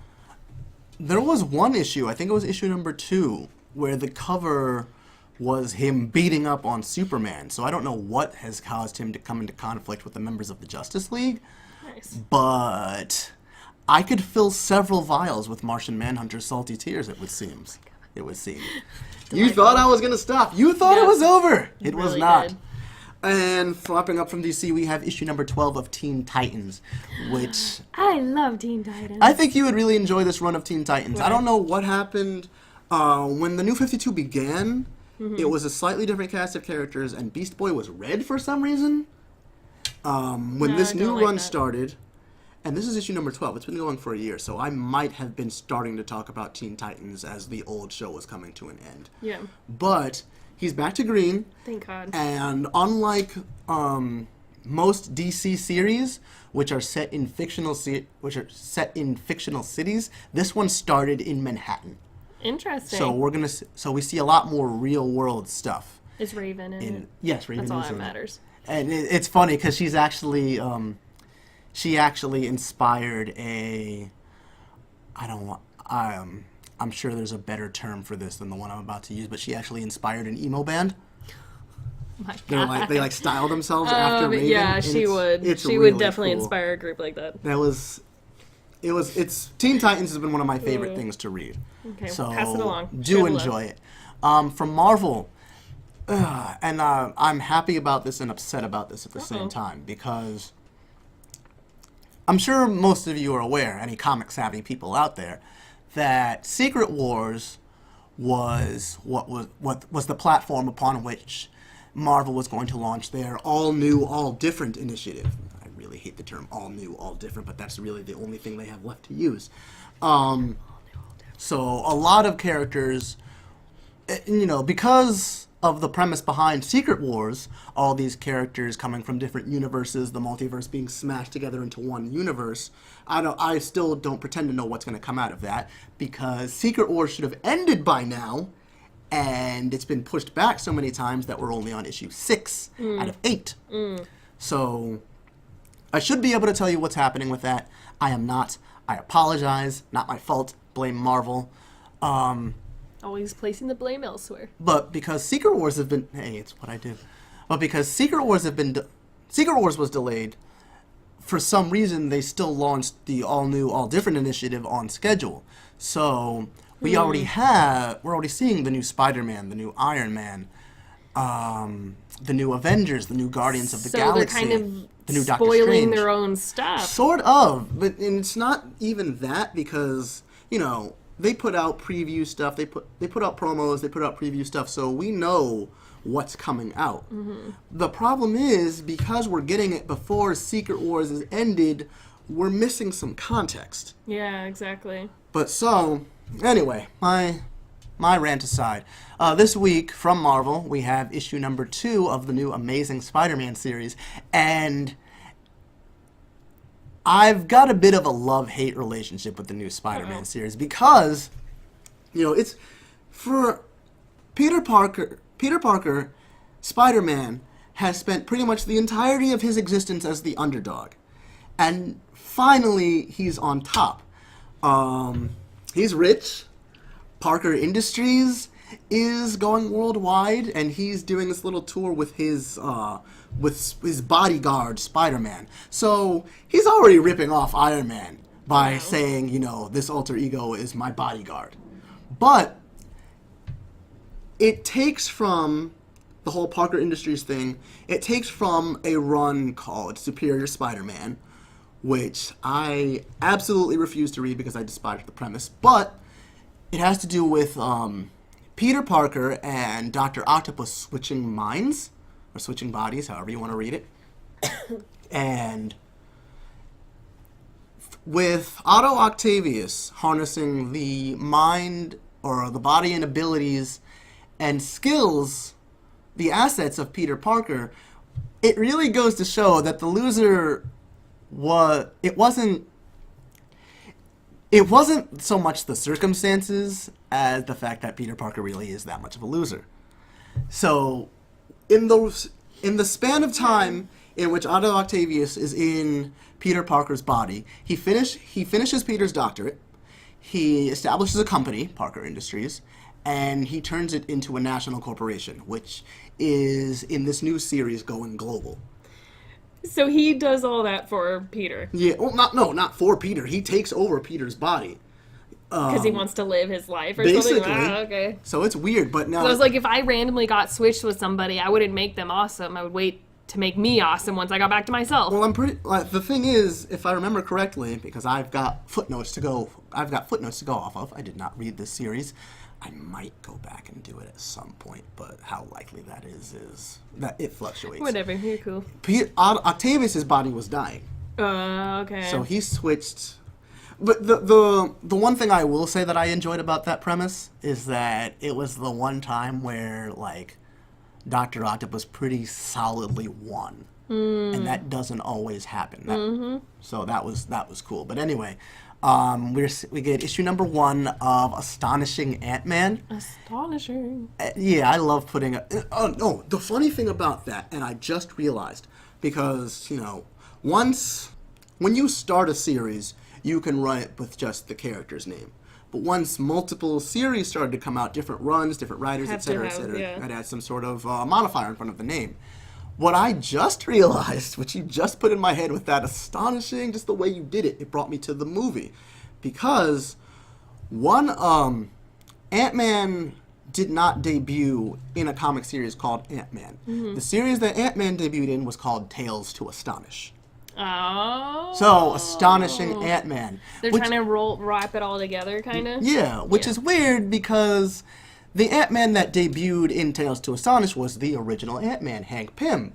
there was one issue, I think it was issue number 2, where the cover was him beating up on Superman. So I don't know what has caused him to come into conflict with the members of the Justice League. Nice. But I could fill several vials with Martian Manhunter's salty tears, it would seem. It would seem. You thought I was going to stop. You thought it was over. It was really not. did. And flopping up from DC, we have issue number 12 of Teen Titans, which I love Teen Titans. I think you would really enjoy this run of Teen Titans. I don't know what happened when the New 52 began. It was a slightly different cast of characters, and Beast Boy was red for some reason. When this I new don't like run that. started, and this is issue number 12. It's been going for a year, so I might have been starting to talk about Teen Titans as the old show was coming to an end. Yeah. But he's back to green. Thank God. And unlike most DC series, which are set in fictional cities, this one started in Manhattan. Interesting. So we see a lot more real world stuff. Is Raven in it? Yes, Raven That's all is that in it. matters. And it's funny because she actually inspired I'm sure there's a better term for this than the one I'm about to use, but she actually inspired an emo band. My They style themselves after Raven. Yeah, and she would. It's She really would definitely cool. inspire a group like that. It's Teen Titans has been one of my favorite things to read. Okay, So pass it along. do Share the enjoy it. From Marvel, and I'm happy about this and upset about this at the same time, because I'm sure most of you are aware, any comic savvy people out there, that Secret Wars was what was the platform upon which Marvel was going to launch their all new, all different initiative. I really hate the term all new, all different, but that's really the only thing they have left to use. So a lot of characters, because of the premise behind Secret Wars, all these characters coming from different universes, the multiverse being smashed together into one universe, I still don't pretend to know what's going to come out of that, because Secret Wars should have ended by now, and it's been pushed back so many times that we're only on issue 6 out of 8. So I should be able to tell you what's happening with that. I am not. I apologize. Not my fault. Blame Marvel. Always placing the blame elsewhere. But because Secret Wars have been... Hey, it's what I do. But because Secret Wars was delayed, for some reason they still launched the all-new, all-different initiative on schedule. So we're already seeing the new Spider-Man, the new Iron Man, the new Avengers, the new Guardians of the Galaxy, So they're kind of the new Doctor spoiling Strange. their own stuff. Sort of, but and it's not even that, because they put out preview stuff, they put out promos, they put out preview stuff, so we know what's coming out. The problem is, because we're getting it before Secret Wars is ended, we're missing some context. Yeah, exactly. But so, anyway, my rant aside, this week from Marvel, we have issue number 2 of the new Amazing Spider-Man series, and I've got a bit of a love-hate relationship with the new Spider-Man series, because, it's for Peter Parker, Spider-Man has spent pretty much the entirety of his existence as the underdog, and finally he's on top. He's rich. Parker Industries is going worldwide, and he's doing this little tour with his bodyguard, Spider-Man. So he's already ripping off Iron Man by saying, this alter ego is my bodyguard. But it takes from the whole Parker Industries thing, it takes from a run called Superior Spider-Man, which I absolutely refuse to read because I despise the premise, but it has to do with Peter Parker and Dr. Octopus switching minds, or switching bodies, however you want to read it. And with Otto Octavius harnessing the mind or the body and abilities and skills, the assets of Peter Parker, it really goes to show that the loser wasn't so much the circumstances as the fact that Peter Parker really is that much of a loser. So, in the span of time in which Otto Octavius is in Peter Parker's body, he finishes Peter's doctorate, he establishes a company, Parker Industries, and he turns it into a national corporation, which is, in this new series, going global. So he does all that for Peter. Yeah, well, not for Peter. He takes over Peter's body. Because he wants to live his life or Basically. something. Wow, okay. So it's weird, but now... So I was like, if I randomly got switched with somebody, I wouldn't make them awesome. I would wait to make me awesome once I got back to myself. Well, the thing is, if I remember correctly, because I've got footnotes to go off of. I did not read this series. I might go back and do it at some point, but how likely that is that it fluctuates. Whatever, you're cool. Octavius's body was dying. Okay. So he switched. But the one thing I will say that I enjoyed about that premise is that it was the one time where, like, Dr. Octopus pretty solidly won. And that doesn't always happen. So that was cool. But anyway, we get issue number 1 of Astonishing Ant-Man. Astonishing. Yeah, I love putting... the funny thing about that, and I just realized, because, when you start a series, you can run it with just the character's name. But once multiple series started to come out, different runs, different writers, etc., I'd add some sort of modifier in front of the name. What I just realized, which you just put in my head with that astonishing, just the way you did it, it brought me to the movie. Because Ant-Man did not debut in a comic series called Ant-Man. The series that Ant-Man debuted in was called Tales to Astonish. Oh. So, Astonishing Ant-Man. They're trying to wrap it all together, kind of? Yeah, which is weird because the Ant-Man that debuted in Tales to Astonish was the original Ant-Man, Hank Pym.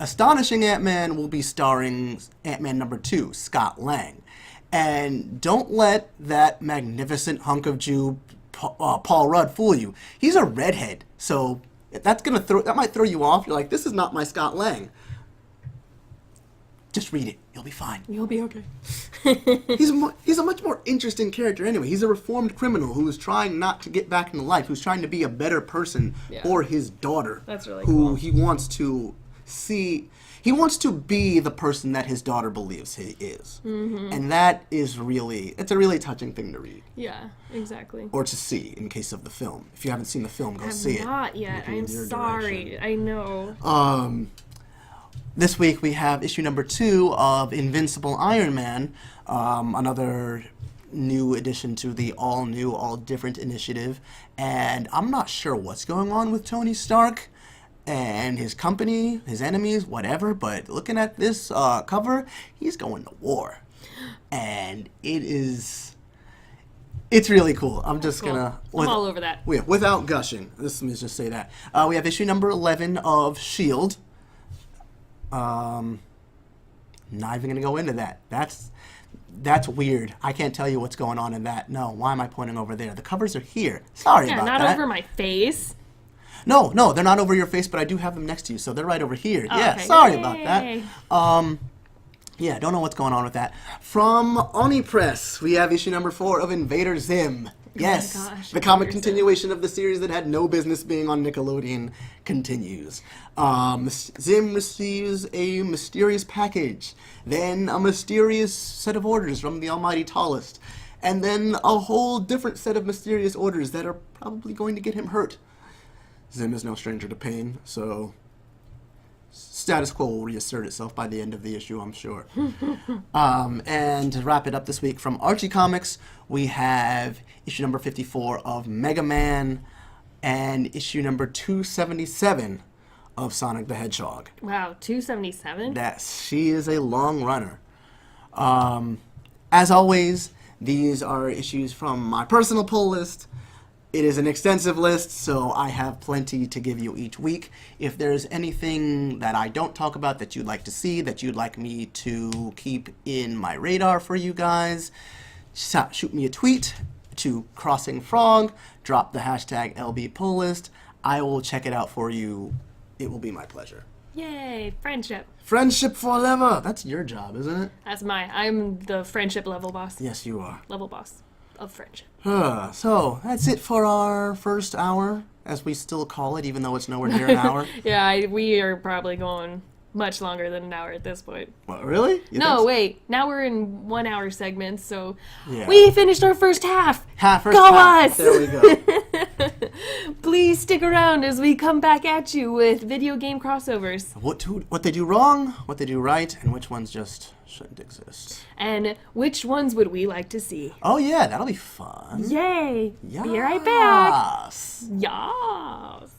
Astonishing Ant-Man will be starring Ant-Man number 2, Scott Lang. And don't let that magnificent hunk of Jew, Paul Rudd, fool you. He's a redhead, so that might throw you off. You're like, this is not my Scott Lang. Just read it. You'll be fine. You'll be okay. He's a much more interesting character anyway. He's a reformed criminal who is trying not to get back into life, who's trying to be a better person for his daughter. That's really cool. Who he wants to see. He wants to be the person that his daughter believes he is. And that is it's a really touching thing to read. Yeah, exactly. Or to see, in case of the film. If you haven't seen the film, go see it. I've not yet. I'm sorry. I know. This week we have issue number 2 of Invincible Iron Man, another new addition to the all-new, all-different initiative. And I'm not sure what's going on with Tony Stark and his company, his enemies, whatever, but looking at this cover, he's going to war. And it's really cool. I'm just cool. gonna... I'm all over that. Without gushing, let me just say that. We have issue number 11 of S.H.I.E.L.D., not even going to go into that. That's weird. I can't tell you what's going on in that. No, why am I pointing over there? The covers are here. Sorry about that. Not over my face. No, they're not over your face, but I do have them next to you, so they're right over here. Oh, yeah, okay. Sorry about that. Yeah, don't know what's going on with that. From Oni Press, we have issue number 4 of Invader Zim. Yes, oh my gosh, the comic continuation of the series that had no business being on Nickelodeon continues. Zim receives a mysterious package, then a mysterious set of orders from the Almighty Tallest, and then a whole different set of mysterious orders that are probably going to get him hurt. Zim is no stranger to pain, so status quo will reassert itself by the end of the issue, I'm sure. And to wrap it up this week from Archie Comics, we have issue number 54 of Mega Man and issue number 277 of Sonic the Hedgehog. Wow, 277? She is a long runner. As always, these are issues from my personal pull list. It is an extensive list, so I have plenty to give you each week. If there's anything that I don't talk about that you'd like to see, that you'd like me to keep in my radar for you guys, shoot me a tweet to Crossing Frog, drop the hashtag LB Pull List. I will check it out for you. It will be my pleasure. Yay, friendship. Friendship forever. That's your job, isn't it? I'm the friendship level boss. Yes, you are. Level boss of friendship. So, that's it for our first hour, as we still call it, even though it's nowhere near an hour. Yeah, we are probably going much longer than an hour at this point. What, really? You No, think so? wait. Now we're in 1 hour segments, so Yeah. we finished our first half. First Go half. us! There we go. Please stick around as we come back at you with video game crossovers. What they do wrong, what they do right, and which ones just shouldn't exist. And which ones would we like to see? Oh yeah, that'll be fun. Yay! Yes. Be right back. Yas.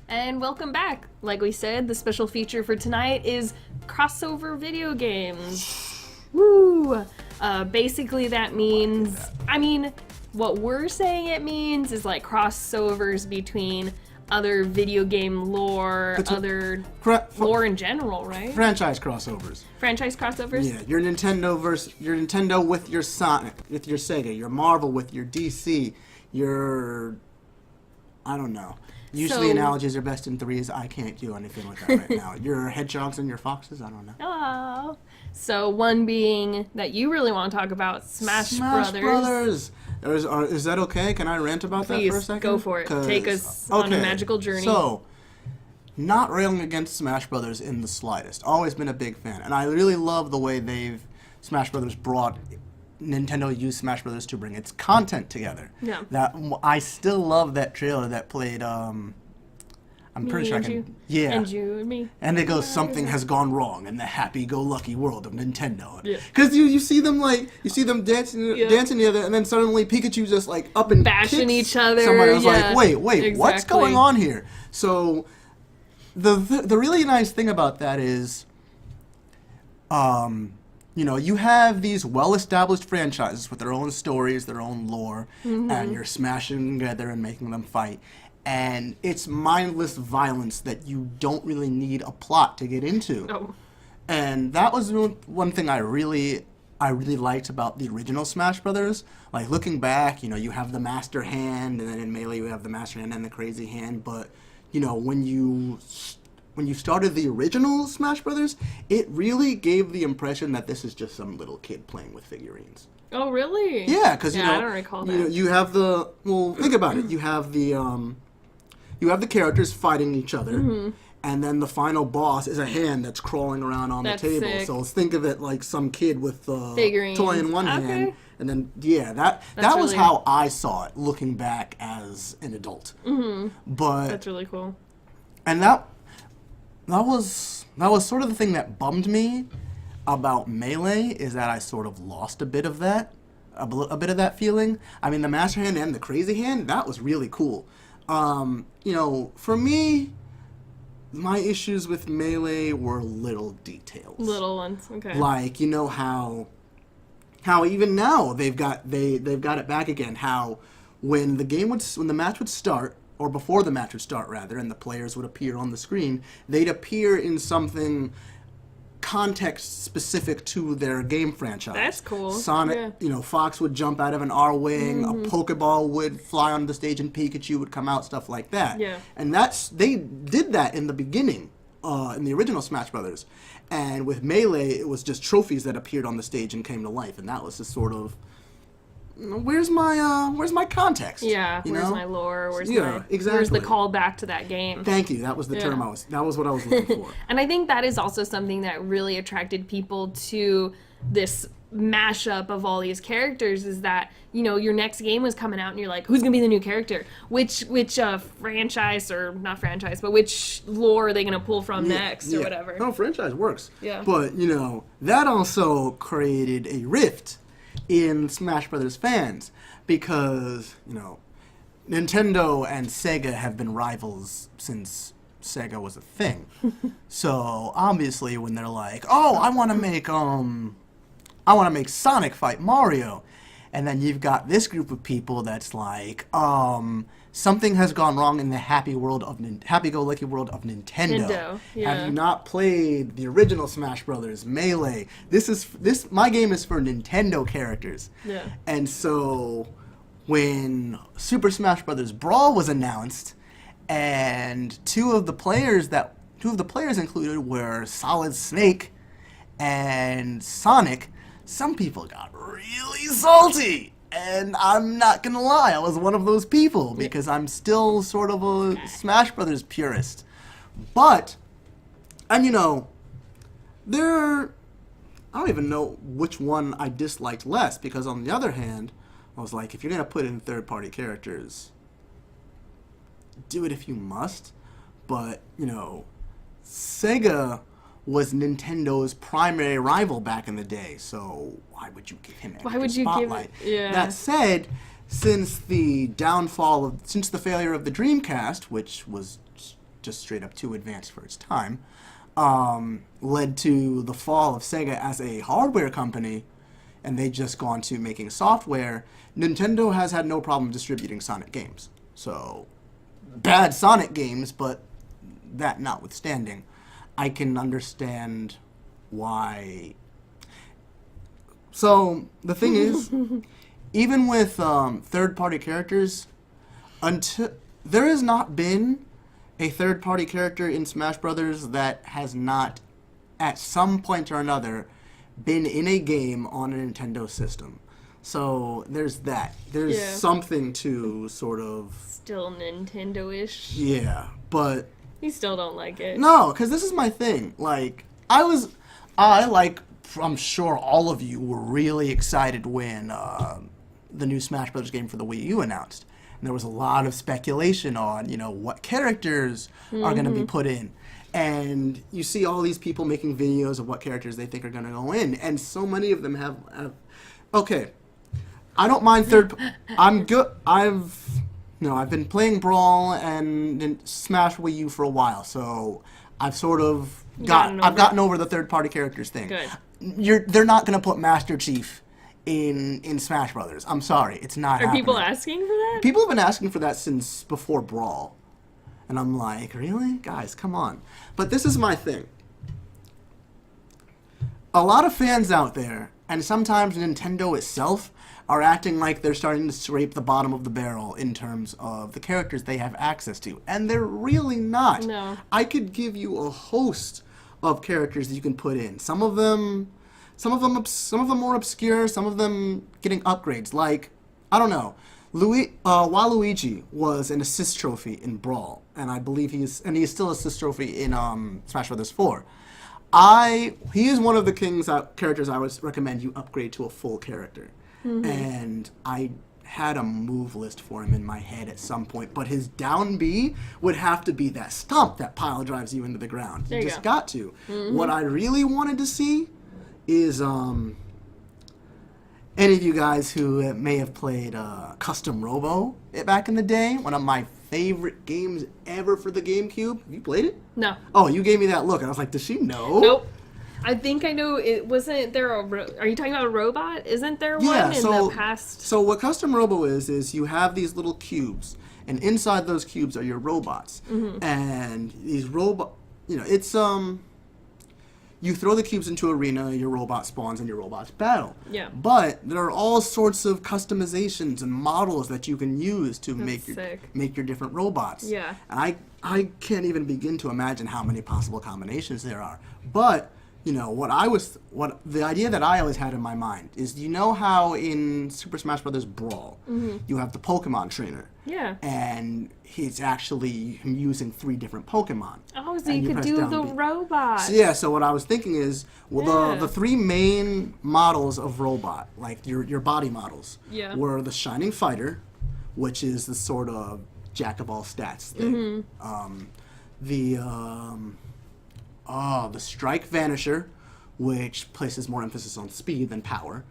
And welcome back. Like we said, the special feature for tonight is crossover video games. Woo! Basically that means, what we're saying it means is like crossovers between other video game lore, lore in general, right? Franchise crossovers. Franchise crossovers? Yeah, your Nintendo with your Sonic, with your Sega, your Marvel with your DC, I don't know. Usually analogies are best in threes. I can't do anything like that right now. Your hedgehogs and your foxes, I don't know. Oh. So one being that you really want to talk about, Smash Brothers. Is that okay? Can I rant about that for a second? Go for it. Take us on a magical journey. So, not railing against Smash Brothers in the slightest. Always been a big fan. And I really love the way Smash Brothers Nintendo used Smash Brothers to bring its content together. Yeah. I still love that trailer that played, I'm pretty sure I can... Yeah. And you and me. And it goes, something has gone wrong in the happy-go-lucky world of Nintendo. Yeah. Because you see them dancing together, and then suddenly Pikachu just like up and bashing kicks each other. Somebody was yeah. like, wait, exactly. what's going on here? So the really nice thing about that is, you have these well-established franchises with their own stories, their own lore, and you're smashing them together and making them fight. And it's mindless violence that you don't really need a plot to get into. Oh. And that was one thing I really liked about the original Smash Brothers. Like, looking back, you have the Master Hand, and then in Melee you have the Master Hand and the Crazy Hand. But, when you started the original Smash Brothers, it really gave the impression that this is just some little kid playing with figurines. Oh, really? Yeah, because, I don't recall that. You have think about it. You have the characters fighting each other, and then the final boss is a hand that's crawling around on the table. Sick. So think of it like some kid with a Figurines. toy in one hand, and then that was really... how I saw it looking back as an adult. But that's really cool. And that was sort of the thing that bummed me about Melee, is that I sort of lost a bit of that feeling. I mean, the Master Hand and the Crazy Hand, that was really cool. For me, my issues with Melee were little details. Little ones, okay. Like, how even now they've got it back again. How when the match would start, or before the match would start rather, and the players would appear on the screen, they'd appear in something context specific to their game franchise. That's cool. Sonic, Fox would jump out of an R-wing, a Pokeball would fly on the stage, and Pikachu would come out, stuff like that. Yeah. And they did that in the beginning, in the original Smash Brothers. And with Melee, it was just trophies that appeared on the stage and came to life, and that was just sort of, where's my context? Yeah, where's my lore? Exactly. Where's the call back to that game? Thank you. That was the term that was what I was looking for. And I think that is also something that really attracted people to this mashup of all these characters, is that, your next game was coming out and you're like, who's going to be the new character? Which franchise, or not franchise, but which lore are they going to pull from next or whatever? No, franchise works. Yeah. But, that also created a rift in Smash Brothers fans, because Nintendo and Sega have been rivals since Sega was a thing. So obviously when they're like, oh, I want to make Sonic fight Mario, and then you've got this group of people that's like, something has gone wrong in the happy-go-lucky world of Nintendo. Yeah. Have you not played the original Smash Brothers, Melee? My game is for Nintendo characters. Yeah. And so when Super Smash Brothers Brawl was announced, and two of the players included were Solid Snake and Sonic, some people got really salty. And I'm not gonna lie, I was one of those people because I'm still sort of a Smash Brothers purist. But, and I don't even know which one I disliked less, because on the other hand, I was like, if you're gonna put in third-party characters, do it if you must. But, Sega was Nintendo's primary rival back in the day, so why would you give him extra spotlight? That said, since the failure of the Dreamcast, which was just straight up too advanced for its time, led to the fall of Sega as a hardware company, and they just gone to making software, Nintendo has had no problem distributing Sonic games. So, bad Sonic games, but that notwithstanding, I can understand why. So, the thing is, even with third-party characters, there has not been a third-party character in Smash Brothers that has not, at some point or another, been in a game on a Nintendo system. So, there's that. There's something to sort of... Still Nintendo-ish. Yeah, but... You still don't like it. No, because this is my thing. Like, I'm sure all of you were really excited when the new Smash Bros. Game for the Wii U announced. And there was a lot of speculation on, what characters are going to be put in. And you see all these people making videos of what characters they think are going to go in. And so many of them have okay, I don't mind I'm good. I've been playing Brawl and Smash Wii U for a while, so I've sort of gotten over the third-party characters thing. Good. They're not going to put Master Chief in Smash Brothers. I'm sorry, it's not happening. Are people asking for that? People have been asking for that since before Brawl. And I'm like, really? Guys, come on. But this is my thing. A lot of fans out there, and sometimes Nintendo itself, are acting like they're starting to scrape the bottom of the barrel in terms of the characters they have access to. And they're really not. No. I could give you a host of characters that you can put in. Some of them more obscure, some of them getting upgrades. Like, I don't know. Waluigi was an assist trophy in Brawl, and I believe he is still an assist trophy in Smash Bros. 4. He is one of the characters I would recommend you upgrade to a full character. Mm-hmm. And I had a move list for him in my head at some point, but his down B would have to be that stomp that pile drives you into the ground. You just got to. Mm-hmm. What I really wanted to see is any of you guys who may have played Custom Robo back in the day, one of my favorite games ever for the GameCube. Have you played it? No. Oh, you gave me that look, and I was like, does she know? Nope. I think I know. Wasn't there are you talking about a robot? Isn't there one in the past? So what Custom Robo is you have these little cubes, and inside those cubes are your robots. Mm-hmm. And these it's you throw the cubes into arena, your robot spawns, and your robots battle. Yeah. But there are all sorts of customizations and models that you can use to make your different robots. Yeah. And I can't even begin to imagine how many possible combinations there are. But the idea that I always had in my mind is, how in Super Smash Bros. Brawl, mm-hmm. you have the Pokemon trainer. Yeah. And he's actually using 3 different Pokemon. Oh, so you could do the robots. So what I was thinking is, the 3 main models of robot, like your body models, were the Shining Fighter, which is the sort of jack of all stats thing. Mm-hmm. The Strike Vanisher, which places more emphasis on speed than power.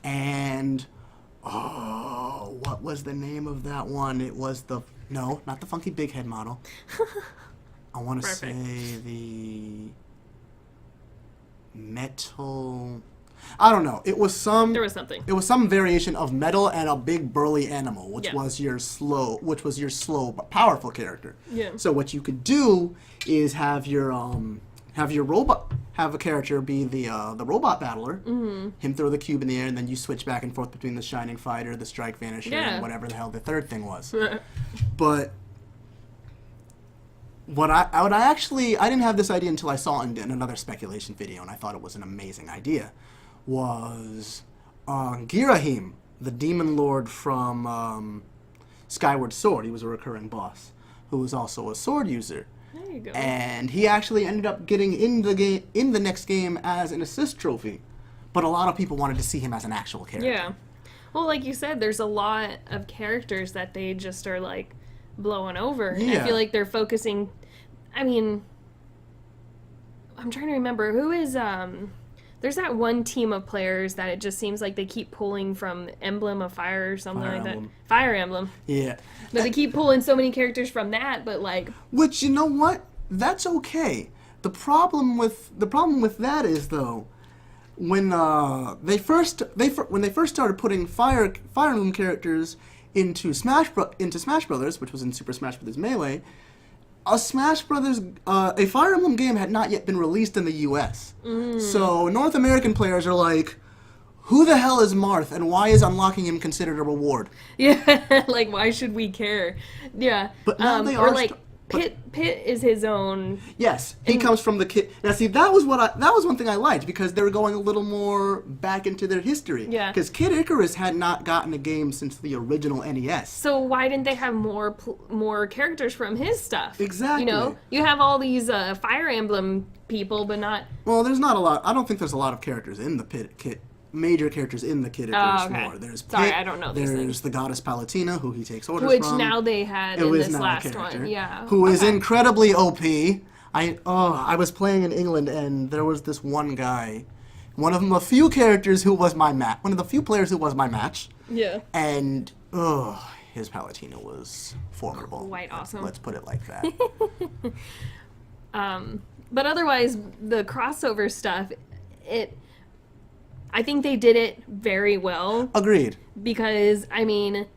And, what was the name of that one? It was not the Funky Big Head model. I want to Perfect. say the metal. I don't know. It was some. There was something. It was some variation of metal and a big burly animal, which Yeah. was your slow but powerful character. Yeah. So what you could do is have your robot, have a character be the robot battler, him throw the cube in the air, and then you switch back and forth between the Shining Fighter, the Strike Vanisher, Yeah. and whatever the hell the third thing was. But I didn't have this idea until I saw it in another speculation video, and I thought it was an amazing idea. Was Girahim, the demon lord from Skyward Sword. He was a recurring boss who was also a sword user. There you go. And he actually ended up getting in the next game as an assist trophy. But a lot of people wanted to see him as an actual character. Yeah. Well, like you said, there's a lot of characters that they just are like blowing over. And I Yeah. feel like they're focusing. I mean, I'm trying to remember who is. There's that one team of players that it just seems like they keep pulling from Emblem of Fire or something Fire like Emblem. that. Fire Emblem. Yeah. But they keep pulling so many characters from that, but like. Which, you know what? That's okay. The problem with that is, though, when they first started putting Fire Emblem characters into Smash Brothers, which was in Super Smash Brothers Melee, a Fire Emblem game had not yet been released in the U.S. So North American players are like, who the hell is Marth, and why is unlocking him considered a reward? Yeah, like why should we care? Yeah. But now they or are like Pit is his own. Yes, he comes from the kid. Now, see, that was one thing I liked, because they were going a little more back into their history. Yeah. Because Kid Icarus had not gotten a game since the original NES. So why didn't they have more characters from his stuff? Exactly. You know, you have all these Fire Emblem people, but not. Well, there's not a lot. I don't think there's a lot of characters in the major characters in the Kid Icarus Oh, okay. lore. There's Pit, Sorry, I don't know these There's things. the goddess Palatina, who he takes orders Which from. now they had Who in is this now a last character, one. Yeah. Who is Okay. incredibly OP. I was playing in England, and there was this one guy, one of the few players who was my match. Yeah. And his Palatina was formidable. Quite awesome. Let's put it like that. But otherwise, the crossover stuff, I think they did it very well. Agreed. Because I mean,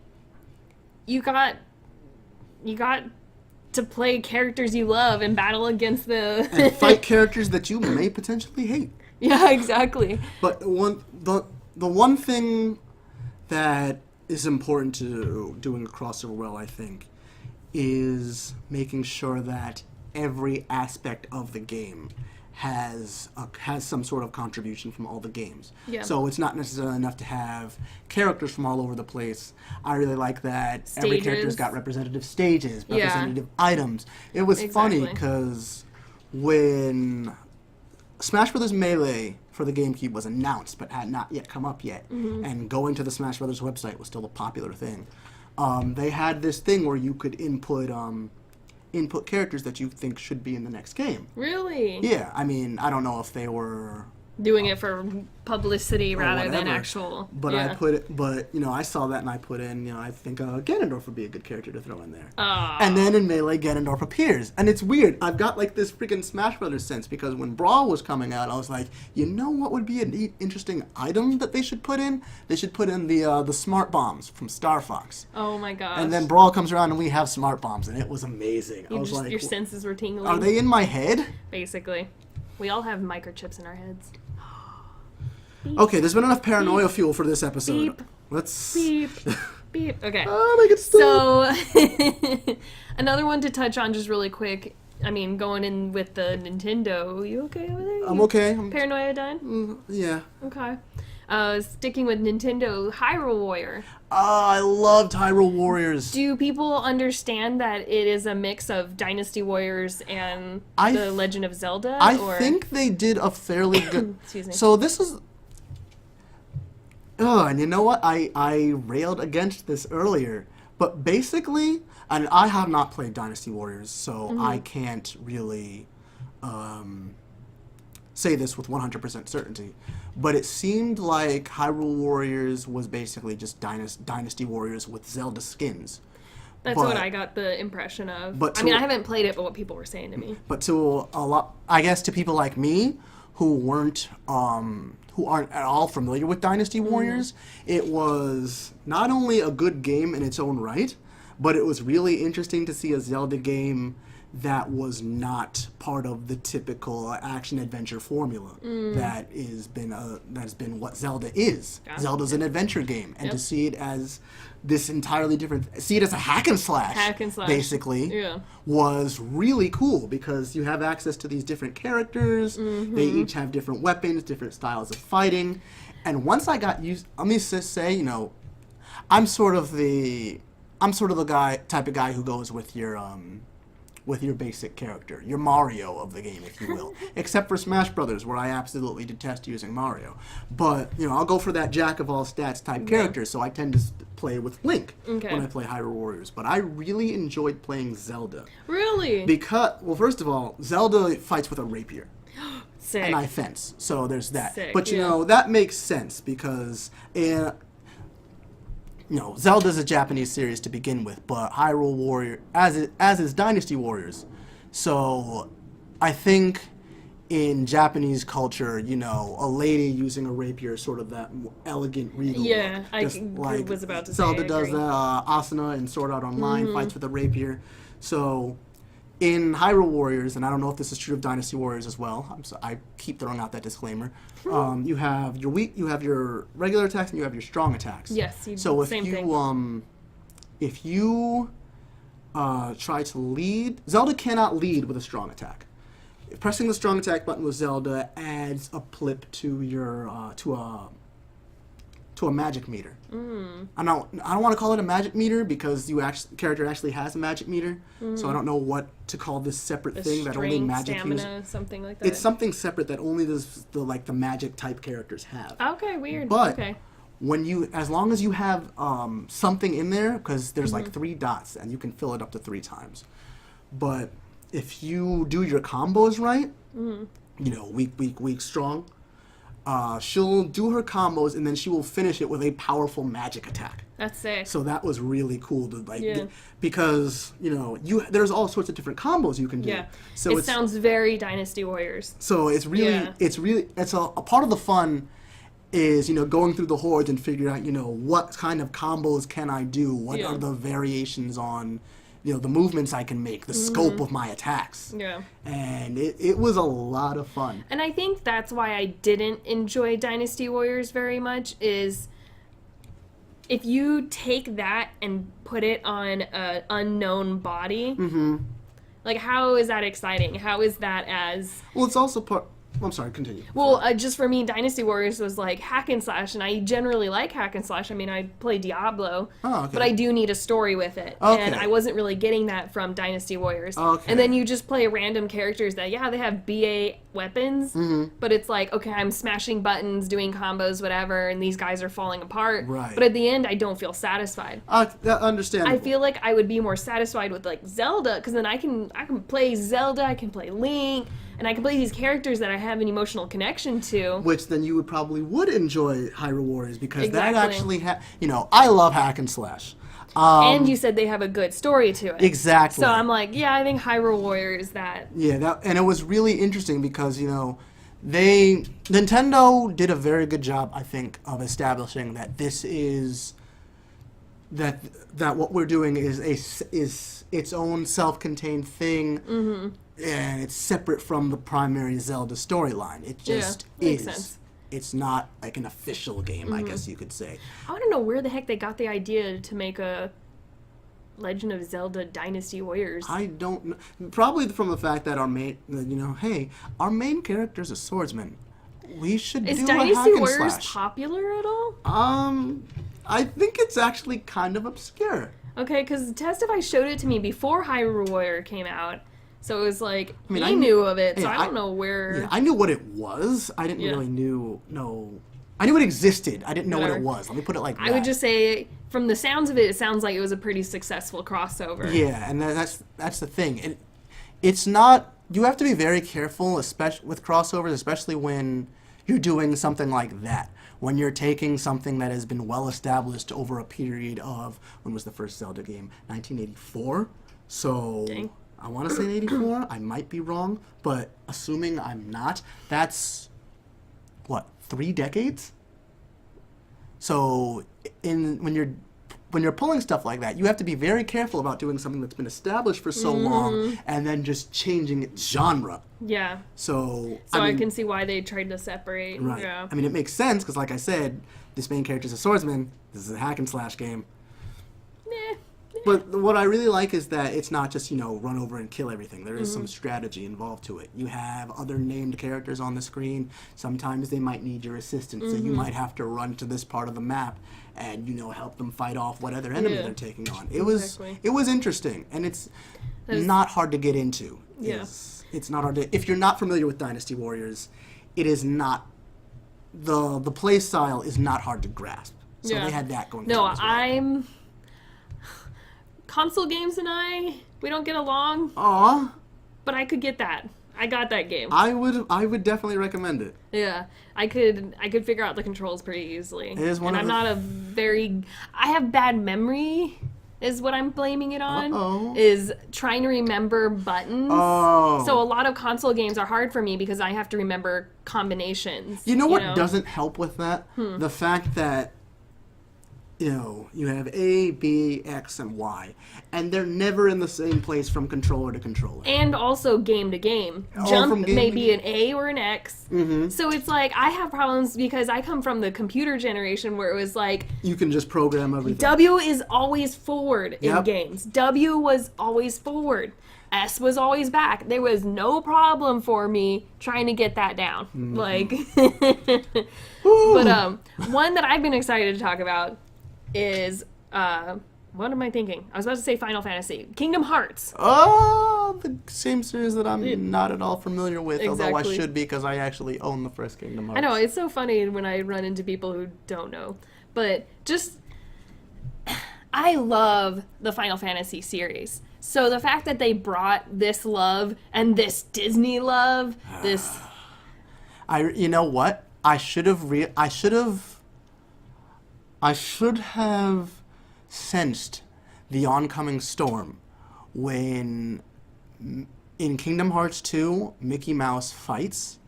you got to play characters you love and battle against the And fight characters that you may potentially hate. Yeah, exactly. But the one thing that is important to doing a crossover well, I think, is making sure that every aspect of the game has some sort of contribution from all the games. Yeah. So it's not necessarily enough to have characters from all over the place. I really like that every character's Stages. got representative stages, Yeah. representative items. It was funny Exactly. because when Smash Brothers Melee for the GameCube was announced but had not yet come up yet, Mm-hmm. and going to the Smash Brothers website was still a popular thing, they had this thing where you could input characters that you think should be in the next game. Really? Yeah, I mean, I don't know if they were Doing it for publicity or rather than whatever, actual. But yeah. I saw that and I put in, I think Ganondorf would be a good character to throw in there. Aw. And then in Melee, Ganondorf appears. And it's weird. I've got like this freaking Smash Brothers sense, because when Brawl was coming out, I was like, you know what would be a neat, interesting item that they should put in? They should put in the smart bombs from Star Fox. Oh my gosh. And then Brawl comes around and we have smart bombs, and it was amazing. I was like, your senses were tingling. are they in my head? Basically. We all have microchips in our heads. Okay, there's been enough paranoia fuel for this episode. Beep. Let's... Beep. Beep. Okay. make it stop. So, another one to touch on just really quick. I mean, going in with the Nintendo. You okay over there? I'm okay. Paranoia done? Yeah. Okay. Sticking with Nintendo, Hyrule Warrior. I loved Hyrule Warriors. Do people understand that it is a mix of Dynasty Warriors and The Legend of Zelda? I or? think they did a fairly good... Excuse me. So this is... and you know what? I railed against this earlier. But basically, and I have not played Dynasty Warriors, so I can't really say this with 100% certainty. But it seemed like Hyrule Warriors was basically just Dynasty Warriors with Zelda skins. That's what I got the impression of. But I mean, I haven't played it, but what people were saying to me. But to a lot, I guess, to people like me who aren't at all familiar with Dynasty Warriors, it was not only a good game in its own right, but it was really interesting to see a Zelda game that was not part of the typical action adventure formula that has been what Zelda is. Yeah. Zelda's an adventure game, and to see it as this entirely different, see it as a hack and slash, basically, was really cool because you have access to these different characters. They each have different weapons, different styles of fighting, and once I got used, let me just say, you know, I'm sort of the type of guy who goes with your basic character, your Mario of the game, if you will. Except for Smash Brothers, where I absolutely detest using Mario. But, you know, I'll go for that jack-of-all-stats type character, so I tend to play with Link when I play Hyrule Warriors. But I really enjoyed playing Zelda. Really? Because, well, first of all, Zelda fights with a rapier. Sick. And I fence, so there's that. Sick, but, you know, that makes sense because... you know, Zelda's a Japanese series to begin with, but Hyrule Warrior, as is Dynasty Warriors. So, I think in Japanese culture, you know, a lady using a rapier is sort of that elegant, regal look. I like was about to say. Zelda does that. Asuna in Sword Art Online fights with a rapier. So, in Hyrule Warriors, and I don't know if this is true of Dynasty Warriors as well. I keep throwing out that disclaimer. You have your regular attacks, and you have your strong attacks. Yes. So if same you thing. If you try to lead, Zelda cannot lead with a strong attack. Pressing the strong attack button with Zelda adds a blip to your to a magic meter. I don't want to call it a magic meter because the character actually has a magic meter, so I don't know what to call this separate thing that only magic stamina, something like that. It's something separate that only the magic type characters have. Okay, weird. But okay. as long as you have something in there, because there's like 3 dots and you can fill it up to 3 times. But if you do your combos right, you know, weak, strong, she'll do her combos and then she will finish it with a powerful magic attack. That's sick. So that was really cool to because, you know, there's all sorts of different combos you can do. Yeah. So it sounds very Dynasty Warriors. So it's really it's a part of the fun is, you know, going through the hordes and figuring out, you know, what kind of combos can I do? What are the variations on, you know, the movements I can make, the scope of my attacks. Yeah. And it was a lot of fun. And I think that's why I didn't enjoy Dynasty Warriors very much is if you take that and put it on an unknown body, like how is that exciting? How is that as... Well, it's also part... I'm sorry, continue. Well, just for me, Dynasty Warriors was like hack and slash, and I generally like hack and slash. I mean, I play Diablo, but I do need a story with it. And I wasn't really getting that from Dynasty Warriors. And then you just play random characters that, they have BA weapons, but it's like, okay, I'm smashing buttons, doing combos, whatever, and these guys are falling apart. Right. But at the end, I don't feel satisfied. Understandable. I feel like I would be more satisfied with like Zelda, because then I can play Zelda, I can play Link, and I can play these characters that I have an emotional connection to. Which then you probably would enjoy Hyrule Warriors because that actually you know, I love hack and slash. And you said they have a good story to it. Exactly. So I'm like, I think Hyrule Warriors that. Yeah, and it was really interesting because, you know, Nintendo did a very good job, I think, of establishing that this is that what we're doing is its own self-contained thing. And it's separate from the primary Zelda storyline. It just is. Makes sense. It's not like an official game, I guess you could say. I want to know where the heck they got the idea to make a Legend of Zelda Dynasty Warriors. I don't know. Probably from the fact that our main character's a swordsman. We should do a hack and slash. Is Dynasty Warriors popular at all? I think it's actually kind of obscure. Okay, because Testify showed it to me before Hyrule Warrior came out. So it was like, I knew of it, so I don't know where... Yeah, I knew what it was. I didn't really I knew it existed. I didn't know what it was. Let me put it like that. I would just say, from the sounds of it, it sounds like it was a pretty successful crossover. Yeah, and that's the thing. It's not... You have to be very careful, especially with crossovers, especially when you're doing something like that, when you're taking something that has been well established over a period of, when was the first Zelda game? 1984? So, Dang. I want to say 84. I might be wrong, but assuming I'm not, that's, 3 decades? So, when you're pulling stuff like that, you have to be very careful about doing something that's been established for so long and then just changing its genre. Yeah. So I can see why they tried to separate. Right. Yeah. I mean, it makes sense because, like I said, this main character's a swordsman. This is a hack and slash game. Meh. But what I really like is that it's not just, run over and kill everything. There is some strategy involved to it. You have other named characters on the screen. Sometimes they might need your assistance, so you might have to run to this part of the map and, help them fight off what other enemy they're taking on. It was interesting, and it's not hard to get into. Yeah. It's not hard to... If you're not familiar with Dynasty Warriors, it is not... The play style is not hard to grasp. So they had that going on as well. Console games and we don't get along. Aw. But I could get that. I got that game. I would definitely recommend it. Yeah, I could figure out the controls pretty easily. It is one and of I'm the- not a very... I have bad memory, is what I'm blaming it on. Uh-oh. Is trying to remember buttons. Oh. So a lot of console games are hard for me because I have to remember combinations. You know what doesn't help with that? The fact that, you have A, B, X, and Y, and they're never in the same place from controller to controller. And also game to game. from Jump game may to be game. an A or an X. So it's like, I have problems because I come from the computer generation where it was like, You can just program everything. W is always forward in Yep. games. W was always forward. S was always back. There was no problem for me trying to get that down. Like, but one that I've been excited to talk about is what am I thinking? I was about to say Final Fantasy, Kingdom Hearts. Oh, the same series that I'm not at all familiar with, although I Exactly. should be because I actually own the first Kingdom Hearts. I know, it's so funny when I run into people who don't know. But just, I love the Final Fantasy series. So the fact that they brought this love and this Disney love, this... You know what? I should have sensed the oncoming storm when in Kingdom Hearts 2, Mickey Mouse fights,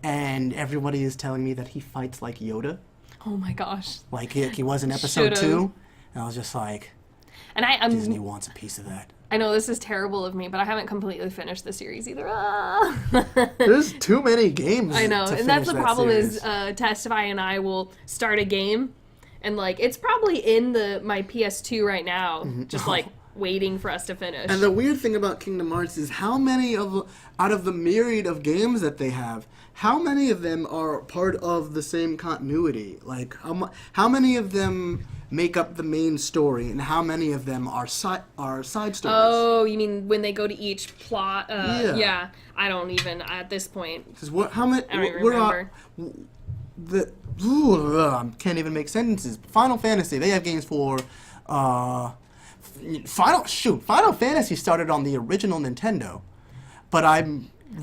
and everybody is telling me that he fights like Yoda, Oh my gosh. like he was in episode Should've. 2, and I was just like, And Disney wants a piece of that. I know this is terrible of me, but I haven't completely finished the series either. Ah. There's too many games. I know, to and that's finish the that problem series. is Testify and I will start a game, and like it's probably in my PS2 right now, just like waiting for us to finish. And the weird thing about Kingdom Hearts is how many out of the myriad of games that they have, how many of them are part of the same continuity? Like, how many of them make up the main story, and how many of them are side stories? Oh, you mean when they go to each plot? Yeah. Yeah. I don't even at this point. Because how many? I don't even we're remember. I can't even make sentences. Final Fantasy, they have games for. Final Fantasy started on the original Nintendo, but I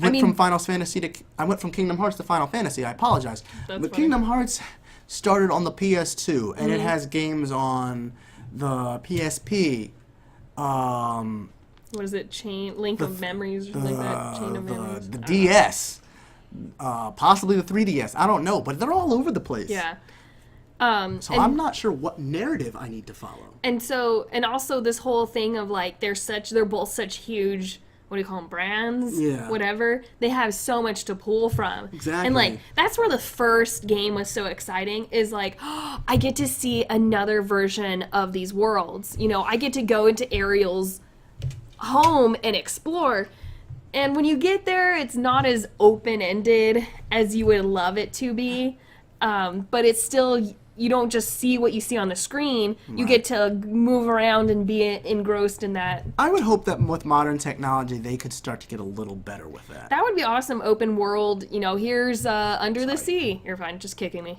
went from Final Fantasy I went from Kingdom Hearts to Final Fantasy. I apologize. That's But funny. Kingdom Hearts started on the PS2, and it has games on the PSP. What is it? Link of Memories or something like that? Chain of Memories. The I don't know. DS, possibly the 3DS. I don't know, but they're all over the place. Yeah. So I'm not sure what narrative I need to follow. And also this whole thing of like they're both such huge, what do you call them, brands? Yeah. Whatever. They have so much to pull from. Exactly. And like that's where the first game was so exciting is like, oh, I get to see another version of these worlds. I get to go into Ariel's home and explore. And when you get there, it's not as open-ended as you would love it to be. But it's still, you don't just see what you see on the screen. You get to move around and be engrossed in that. I would hope that with modern technology, they could start to get a little better with that. That would be awesome. Open world, here's Under the Sea. You're fine, just kicking me.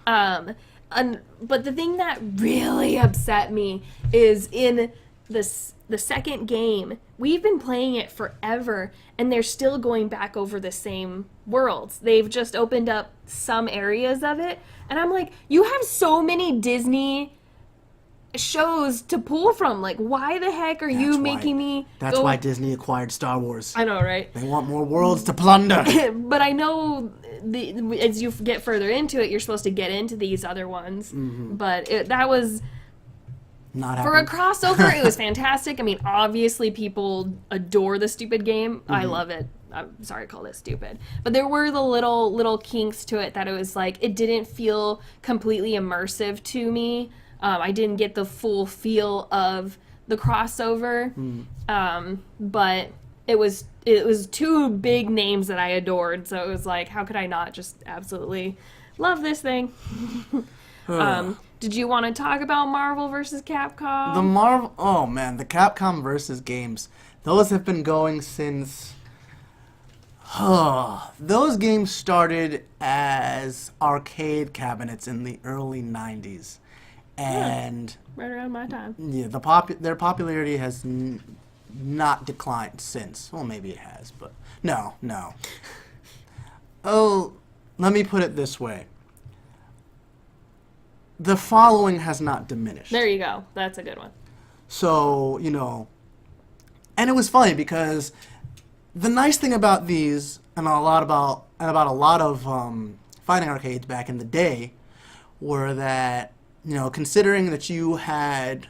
But the thing that really upset me is in the second game, we've been playing it forever, and they're still going back over the same worlds. They've just opened up some areas of it, and I'm like, you have so many Disney shows to pull from. Like, why the heck are you making me That's go... why Disney acquired Star Wars. I know, right? They want more worlds to plunder. But I know as you get further into it, you're supposed to get into these other ones. But that was... Not For a happening. crossover, it was fantastic. I mean, obviously, people adore the stupid game. I love it. I'm sorry I called it stupid. But there were the little kinks to it that it was like, it didn't feel completely immersive to me. I didn't get the full feel of the crossover. But it was two big names that I adored. So it was like, how could I not just absolutely love this thing? Did you want to talk about Marvel versus Capcom? The Capcom versus games. Those have been going since... those games started as arcade cabinets in the early 90s. And... Right around my time. Yeah, their popularity has not declined since. Well, maybe it has, but... No. Oh, let me put it this way. The following has not diminished. There you go. That's a good one. So, and it was funny because the nice thing about these and about a lot of fighting arcades back in the day were that, considering that you had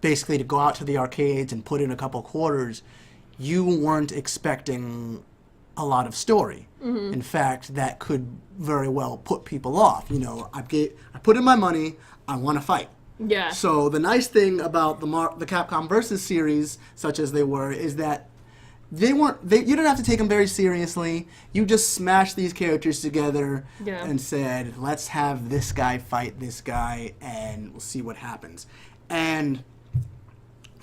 basically to go out to the arcades and put in a couple quarters, you weren't expecting a lot of story. In fact, that could very well put people off. I put in my money, I want to fight. Yeah. So the nice thing about the Capcom Versus series, such as they were, is that you didn't have to take them very seriously. You just smashed these characters together and said, let's have this guy fight this guy and we'll see what happens. And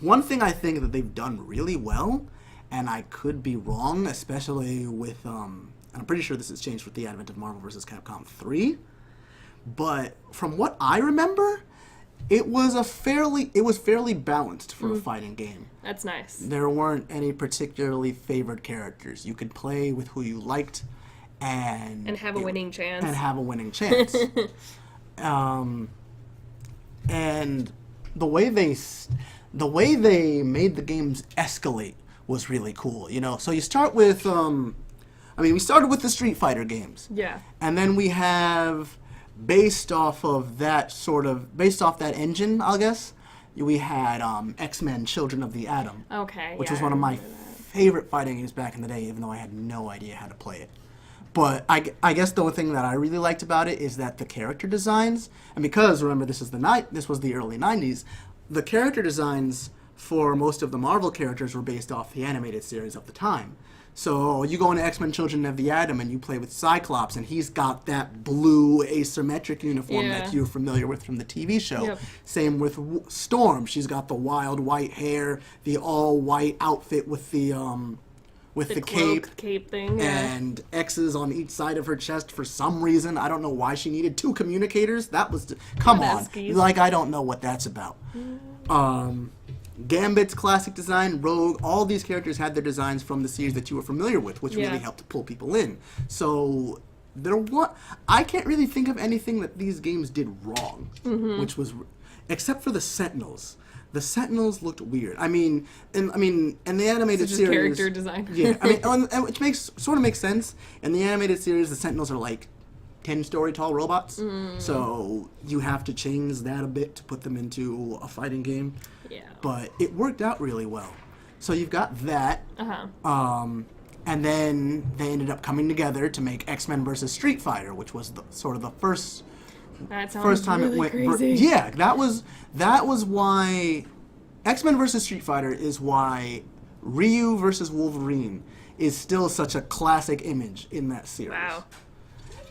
one thing I think that they've done really well, and I could be wrong, especially with, and I'm pretty sure this has changed with the advent of Marvel vs. Capcom 3, but from what I remember, it was fairly balanced for a fighting game. That's nice. There weren't any particularly favored characters. You could play with who you liked and have a winning chance. And the way they made the games escalate was really cool, So you start with, we started with the Street Fighter games. Yeah. And then we have, based off that engine, I guess, we had X-Men Children of the Atom. Okay, which was one of my favorite fighting games back in the day, even though I had no idea how to play it. But I guess the only thing that I really liked about it is that the character designs, and because, remember, this was the early 90s, the character designs for most of the Marvel characters were based off the animated series of the time. So you go into X-Men Children of the Atom and you play with Cyclops, and he's got that blue asymmetric uniform that you're familiar with from the TV show. Yep. Same with Storm. She's got the wild white hair, the all-white outfit with the cape thing, and X's on each side of her chest for some reason. I don't know why she needed 2 communicators. That was... Come on. Like, I don't know what that's about. Gambit's classic design, Rogue, all these characters had their designs from the series that you were familiar with, which really helped pull people in. So I can't really think of anything that these games did wrong, which was, except for the Sentinels. The Sentinels looked weird. In the animated series, character design. Which makes sense. In the animated series, the Sentinels are like 10-story tall robots, so you have to change that a bit to put them into a fighting game. Yeah. But it worked out really well. So you've got that. And then they ended up coming together to make X-Men versus Street Fighter, which was the first time really it went crazy. Yeah, that was why X-Men versus Street Fighter is why Ryu versus Wolverine is still such a classic image in that series. Wow.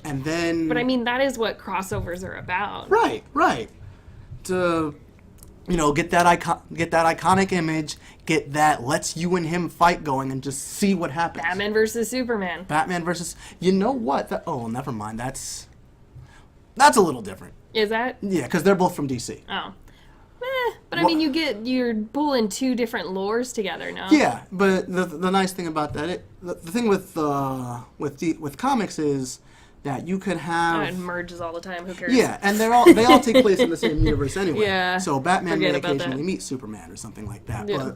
And then... But that is what crossovers are about. Right. To, get that iconic image, get that let's you and him fight going and just see what happens. Batman versus Superman. Batman versus... You know what? Never mind. That's a little different. Is that? Yeah, because they're both from DC. Oh. but I mean, you're pulling two different lores together now. Yeah, but the nice thing about that, the thing with comics is that you could have it merges all the time. Who cares? Yeah, and they all take place in the same universe anyway. Yeah, so Batman may forget about occasionally that. meet Superman or something like that. Yeah.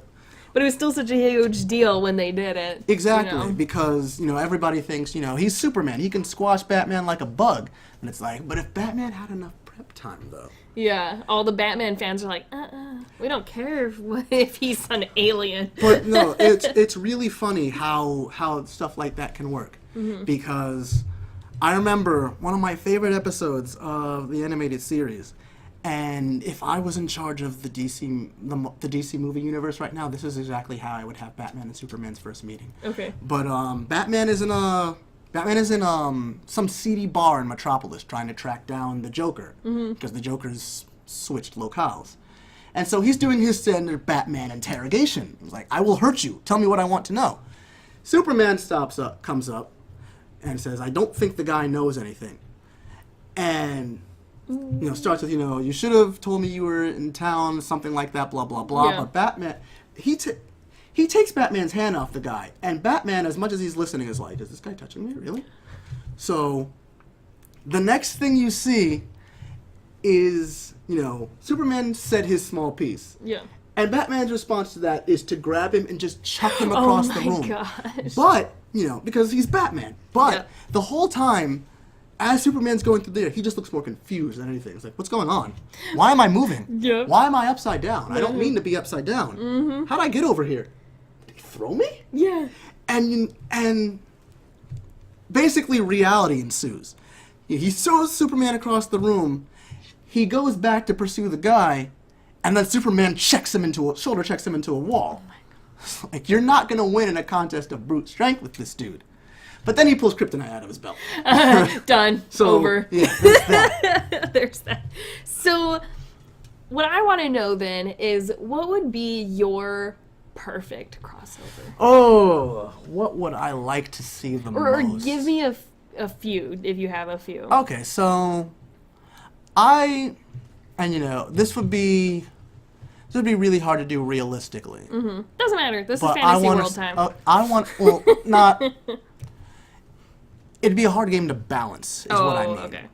But it was still such a huge deal when they did it. Exactly, you know? because everybody thinks he's Superman. He can squash Batman like a bug, and it's like, but if Batman had enough prep time though. Yeah, all the Batman fans are like, we don't care if he's an alien. But no, it's really funny how stuff like that can work, because I remember one of my favorite episodes of the animated series, and if I was in charge of the DC movie universe right now, this is exactly how I would have Batman and Superman's first meeting. Okay. But Batman is in some seedy bar in Metropolis trying to track down the Joker, because the Joker's switched locales. And so he's doing his standard Batman interrogation. He's like, I will hurt you. Tell me what I want to know. Superman comes up, and says, I don't think the guy knows anything. And, starts with, you should have told me you were in town, something like that, blah, blah, blah. Yeah. But Batman, he takes Batman's hand off the guy. And Batman, as much as he's listening, is like, is this guy touching me? Really? So, the next thing you see is, Superman said his small piece. Yeah. And Batman's response to that is to grab him and just chuck him across the room. Oh my gosh. But, because he's Batman. But the whole time, as Superman's going through there, he just looks more confused than anything. It's like, what's going on? Why am I moving? Yeah. Why am I upside down? I don't mean to be upside down. How'd I get over here? Did he throw me? Yeah. And basically reality ensues. He throws Superman across the room. He goes back to pursue the guy, and then Superman shoulder checks him into a wall. Oh my God. Like, you're not going to win in a contest of brute strength with this dude. But then he pulls kryptonite out of his belt. Done. Over. Yeah, there's that. There's that. So, what I want to know then is, what would be your perfect crossover? Oh, what would I like to see the Or most? give me a few, if you have a few. Okay, so this would be really hard to do realistically. Doesn't matter. This But is fantasy world time. It'd be a hard game to balance, is what I mean. Okay.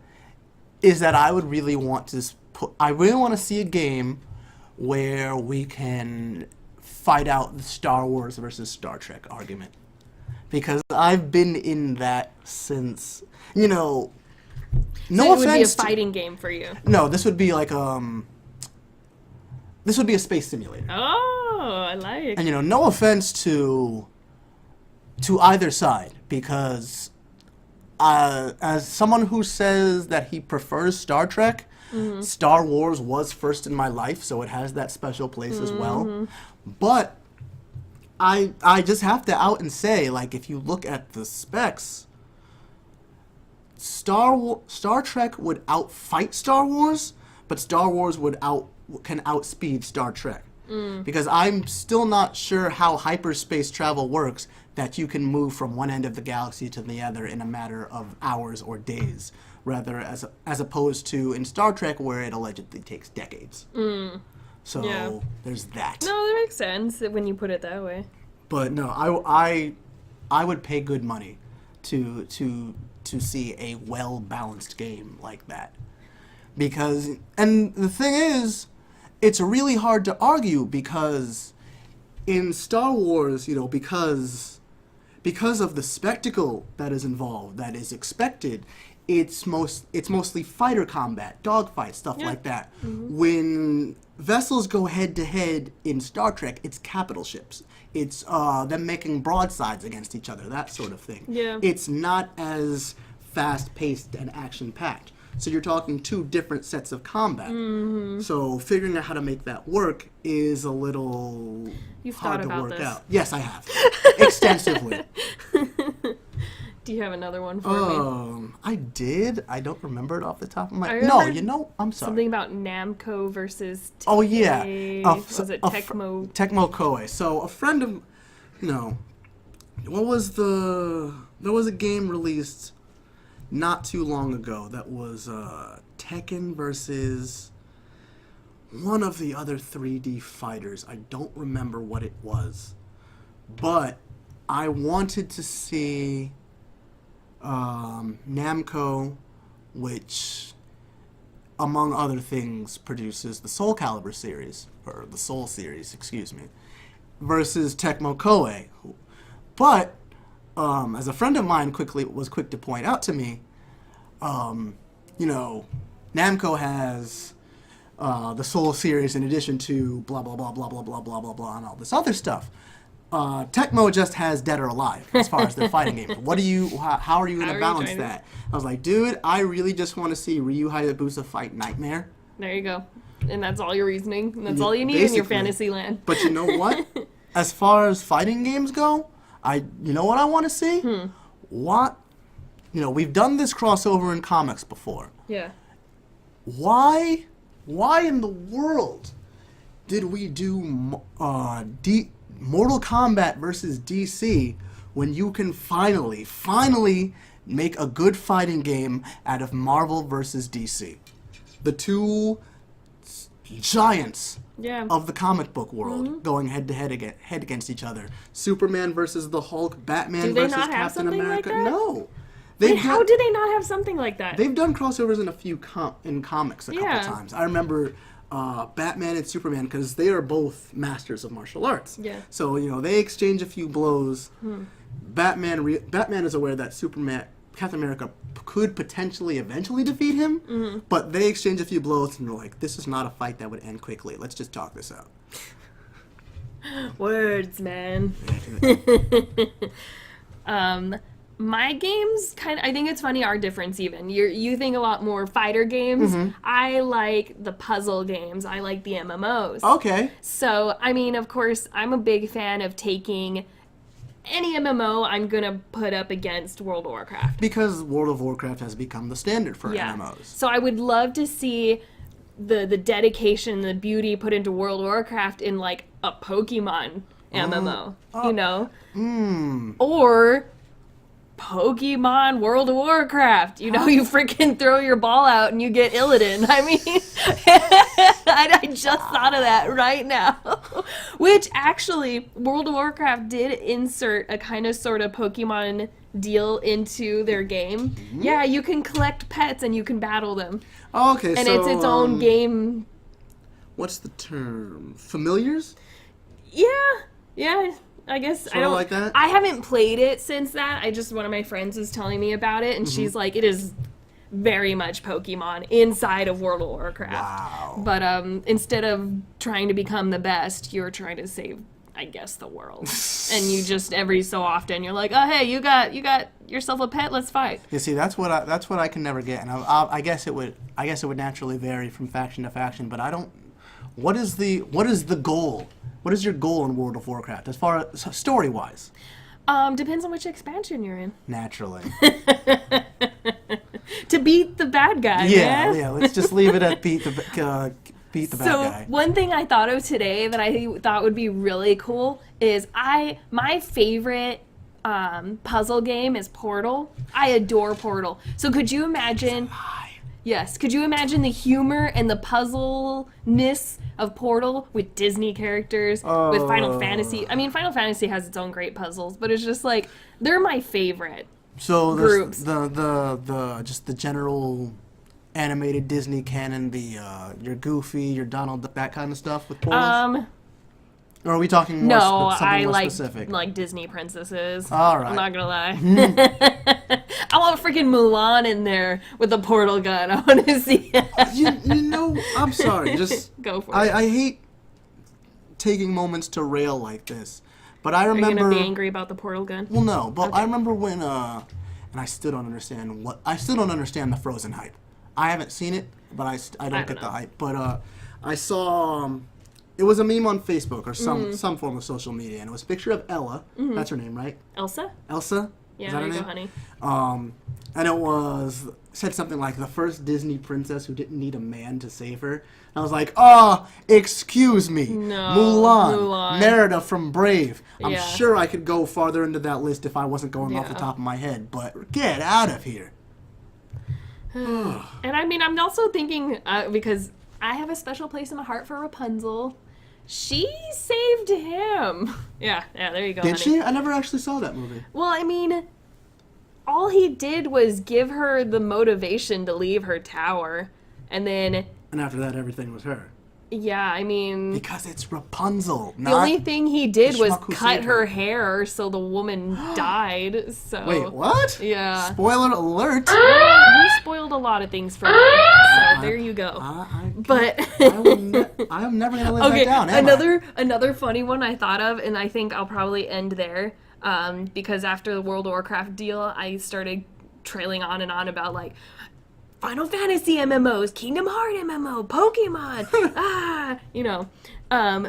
Is that I would really want to see a game where we can fight out the Star Wars versus Star Trek argument. Because I've been in that since, no So it would be a offense fighting game for you. No, this would be like this would be a space simulator. Oh, I like. And no offense to either side, because as someone who says that he prefers Star Trek, Star Wars was first in my life, so it has that special place as well. But I just have to out and say, like, if you look at the specs, Star Trek would outfight Star Wars, but Star Wars can outspeed Star Trek. Because I'm still not sure how hyperspace travel works, that you can move from one end of the galaxy to the other in a matter of hours or days, rather as opposed to in Star Trek where it allegedly takes decades. So there's that. No, that makes sense when you put it that way. But no, I would pay good money to see a well-balanced game like that. And the thing is, it's really hard to argue, because in Star Wars, because of the spectacle that is involved, that is expected, it's mostly fighter combat, dogfights, stuff like that. When vessels go head-to-head in Star Trek, it's capital ships. It's them making broadsides against each other, that sort of thing. Yeah. It's not as fast-paced and action-packed. So you're talking two different sets of combat. So figuring out how to make that work is a little hard to work out. Yes, I have. Extensively. Do you have another one for me? I did. I don't remember it off the top of my... I No, remember I'm sorry. Something about Namco versus Oh, yeah. was it Tecmo? Tecmo Koei. So a friend of... What was the... There was a game released not too long ago that was Tekken versus... one of the other 3D fighters. I don't remember what it was. But I wanted to see Namco, which, among other things, produces the Soul Calibur series, or the Soul series, excuse me, versus Tecmo Koei. But, as a friend of mine was quick to point out to me, you know, Namco has the Soul series in addition to blah, blah, blah, blah, blah, blah, blah, blah, blah, and all this other stuff. Tecmo just has Dead or Alive as far as their fighting games. How are you going to balance that? I was like, dude, I really just want to see Ryu Hayabusa fight Nightmare. There you go. And that's all your reasoning. And that's all you need in your fantasy land. But you know what? As far as fighting games go, you know what I want to see? What? You know, we've done this crossover in comics before. Yeah. Why in the world did we do Mortal Kombat versus DC when you can finally make a good fighting game out of Marvel versus DC? The two giants of the comic book world going head to head against each other. Superman versus the Hulk, Batman versus Captain America. Like that? No. How do they not have something like that? They've done crossovers in a few comics a couple times. I remember Batman and Superman, because they are both masters of martial arts. Yeah. So, you know, they exchange a few blows. Batman is aware that Captain America could potentially eventually defeat him, but they exchange a few blows and they're like, this is not a fight that would end quickly. Let's just talk this out. Words, man. My games I think it's funny our difference even. You think a lot more fighter games. I like the puzzle games. I like the MMOs. Okay. So, I mean, of course, I'm a big fan of taking any MMO I'm going to put up against World of Warcraft. Because World of Warcraft has become the standard for MMOs. So I would love to see the dedication, the beauty put into World of Warcraft in like a Pokemon MMO, you know? Or Pokemon World of Warcraft. You know, you freaking throw your ball out and you get Illidan. I mean, I just thought of that right now. Which actually, World of Warcraft did insert a kind of sort of Pokemon deal into their game. Yeah, you can collect pets and you can battle them. Okay, and it's its own game. What's the term? Familiars? Yeah. I guess I don't like that. I haven't played it since that. One of my friends was telling me about it, and she's like, it is very much Pokemon inside of World of Warcraft. Wow. But instead of trying to become the best, you're trying to save, I guess, the world. And you just every so often you're like, oh hey, you got yourself a pet. Let's fight. You see, that's what I can never get, and I guess it would naturally vary from faction to faction. But I don't. What is the goal? What is your goal in World of Warcraft as far as story-wise? Depends on which expansion you're in. Naturally. To beat the bad guy, man. Yeah, let's just leave it at beat the bad guy. So one thing I thought of today that I thought would be really cool is my favorite puzzle game is Portal. I adore Portal. So could you imagine... Yes. Could you imagine the humor and the puzzle-ness of Portal with Disney characters, with Final Fantasy? I mean, Final Fantasy has its own great puzzles, but it's just like, they're my favorite groups. Just the general animated Disney canon, your Goofy, your Donald, that kind of stuff with Portal? Or are we talking more specific? Like Disney princesses. All right. I'm not gonna lie. I want freaking Mulan in there with a portal gun. I want to see it. You know, I'm sorry. Just go for it. I hate taking moments to rail like this, but I remember. Are you gonna be angry about the portal gun? Well, no, but okay. I remember when and I still don't understand the Frozen hype. I haven't seen it, but I don't get the hype. But I saw. It was a meme on Facebook or some form of social media, and it was a picture of Ella. That's her name, right? Elsa? Is Yeah, that there her you name? go, honey. And it said something like the first Disney princess who didn't need a man to save her. And I was like, excuse me. No, Mulan. Merida from Brave. I'm sure I could go farther into that list if I wasn't going off the top of my head, but get out of here. And I mean, I'm also thinking, because I have a special place in my heart for Rapunzel. She saved him. Yeah, there you go, Did honey. she? I never actually saw that movie. Well, I mean, all he did was give her the motivation to leave her tower. And then, And after that, everything was her. yeah, I mean, Because it's Rapunzel, the only thing he did the was schmuck who cut saved her her. hair so the woman died. So Wait, what? Yeah. Spoiler alert. You spoiled a lot of things for me. So there you go. But I am never gonna live okay, that down. am I? another funny one I thought of, and I think I'll probably end there, because after the World of Warcraft deal, I started trailing on and on about like Final Fantasy MMOs, Kingdom Heart MMO, Pokemon,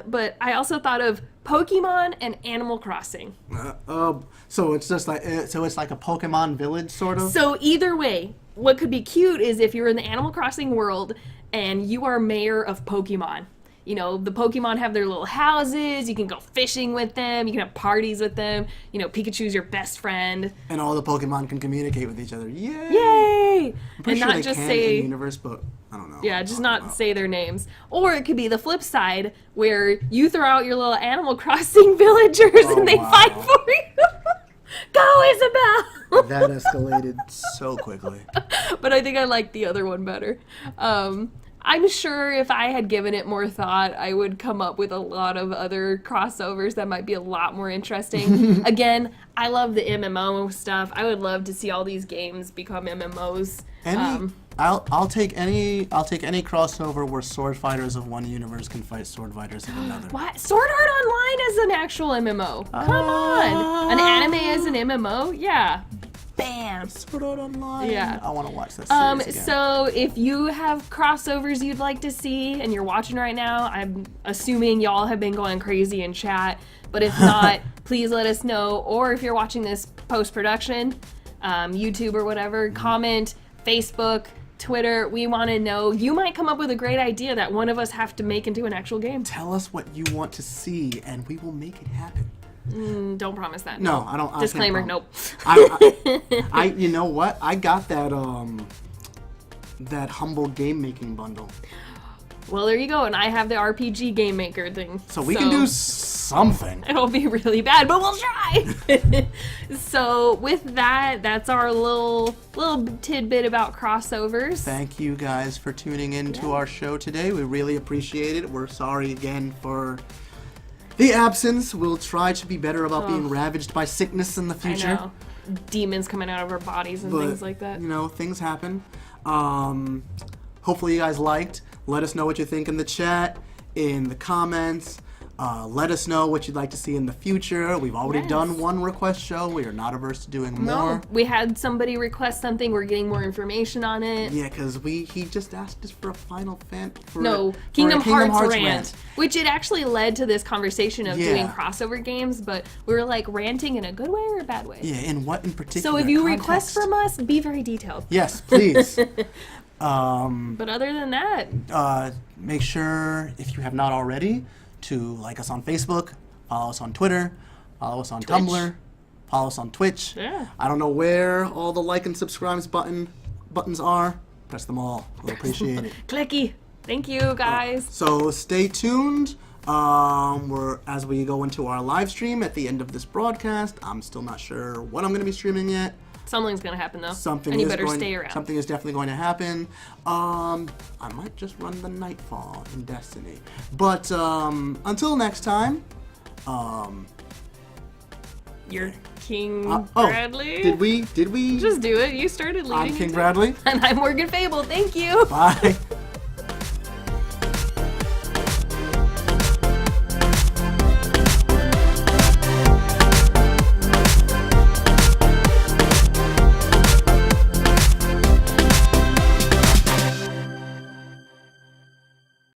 but I also thought of Pokemon and Animal Crossing. So it's just like it's like a Pokemon village sort of. So either way, what could be cute is if you're in the Animal Crossing world and you are mayor of Pokemon. You know, the Pokemon have their little houses, you can go fishing with them, you can have parties with them, you know, Pikachu's your best friend. And all the Pokemon can communicate with each other. Yay! Yay! I'm pretty And sure not they just can say, in the universe, but I don't know. yeah, just not say their names. Or it could be the flip side, where you throw out your little Animal Crossing villagers and they wow. fight for you. Go, Isabel! That escalated so quickly. But I think I like the other one better. I'm sure if I had given it more thought, I would come up with a lot of other crossovers that might be a lot more interesting. Again, I love the MMO stuff. I would love to see all these games become MMOs. I'll take any crossover where sword fighters of one universe can fight sword fighters of another. What? Sword Art Online is an actual MMO. Come on. An anime as an MMO? Yeah. Bam. Sword Art Online. Yeah. I want to watch that series again. So if you have crossovers you'd like to see and you're watching right now, I'm assuming y'all have been going crazy in chat. But if not, please let us know. Or if you're watching this post-production, YouTube or whatever, comment, Facebook, Twitter. We want to know. You might come up with a great idea that one of us have to make into an actual game. Tell us what you want to see, and we will make it happen. Don't promise that. No, I don't. Disclaimer, I nope. I you know what? I got that humble game making bundle. Well, there you go. And I have the RPG game maker thing. So we can do something. It'll be really bad, but we'll try. So with that, that's our little tidbit about crossovers. Thank you guys for tuning in to our show today. We really appreciate it. We're sorry again for the absence. We'll try to be better about being ravaged by sickness in the future. I know. Demons coming out of our bodies and things like that. You know, things happen. Hopefully you guys liked. Let us know what you think in the chat, in the comments. Let us know what you'd like to see in the future. We've already done one request show. We are not averse to doing more. No, we had somebody request something. We're getting more information on it. Yeah, because he just asked us for a Final Kingdom Hearts rant. Which it actually led to this conversation of doing crossover games, but we were like ranting in a good way or a bad way? Yeah, in what in particular? So if you context? request from us, be very detailed. Yes, please. But other than that, make sure, if you have not already, to like us on Facebook, follow us on Twitter, follow us on Tumblr, follow us on Twitch. Yeah. I don't know where all the like and subscribe buttons are. Press them all. We'll appreciate it. clicky. Thank you, guys. So stay tuned. As we go into our live stream at the end of this broadcast. I'm still not sure what I'm going to be streaming yet. Something's gonna happen though. Something you better stay around. Something is definitely going to happen. I might just run the Nightfall in Destiny. But until next time, You're King Bradley. Did we Just do it. You started leading. I'm King Bradley. And I'm Morgan Fable. Thank you. Bye.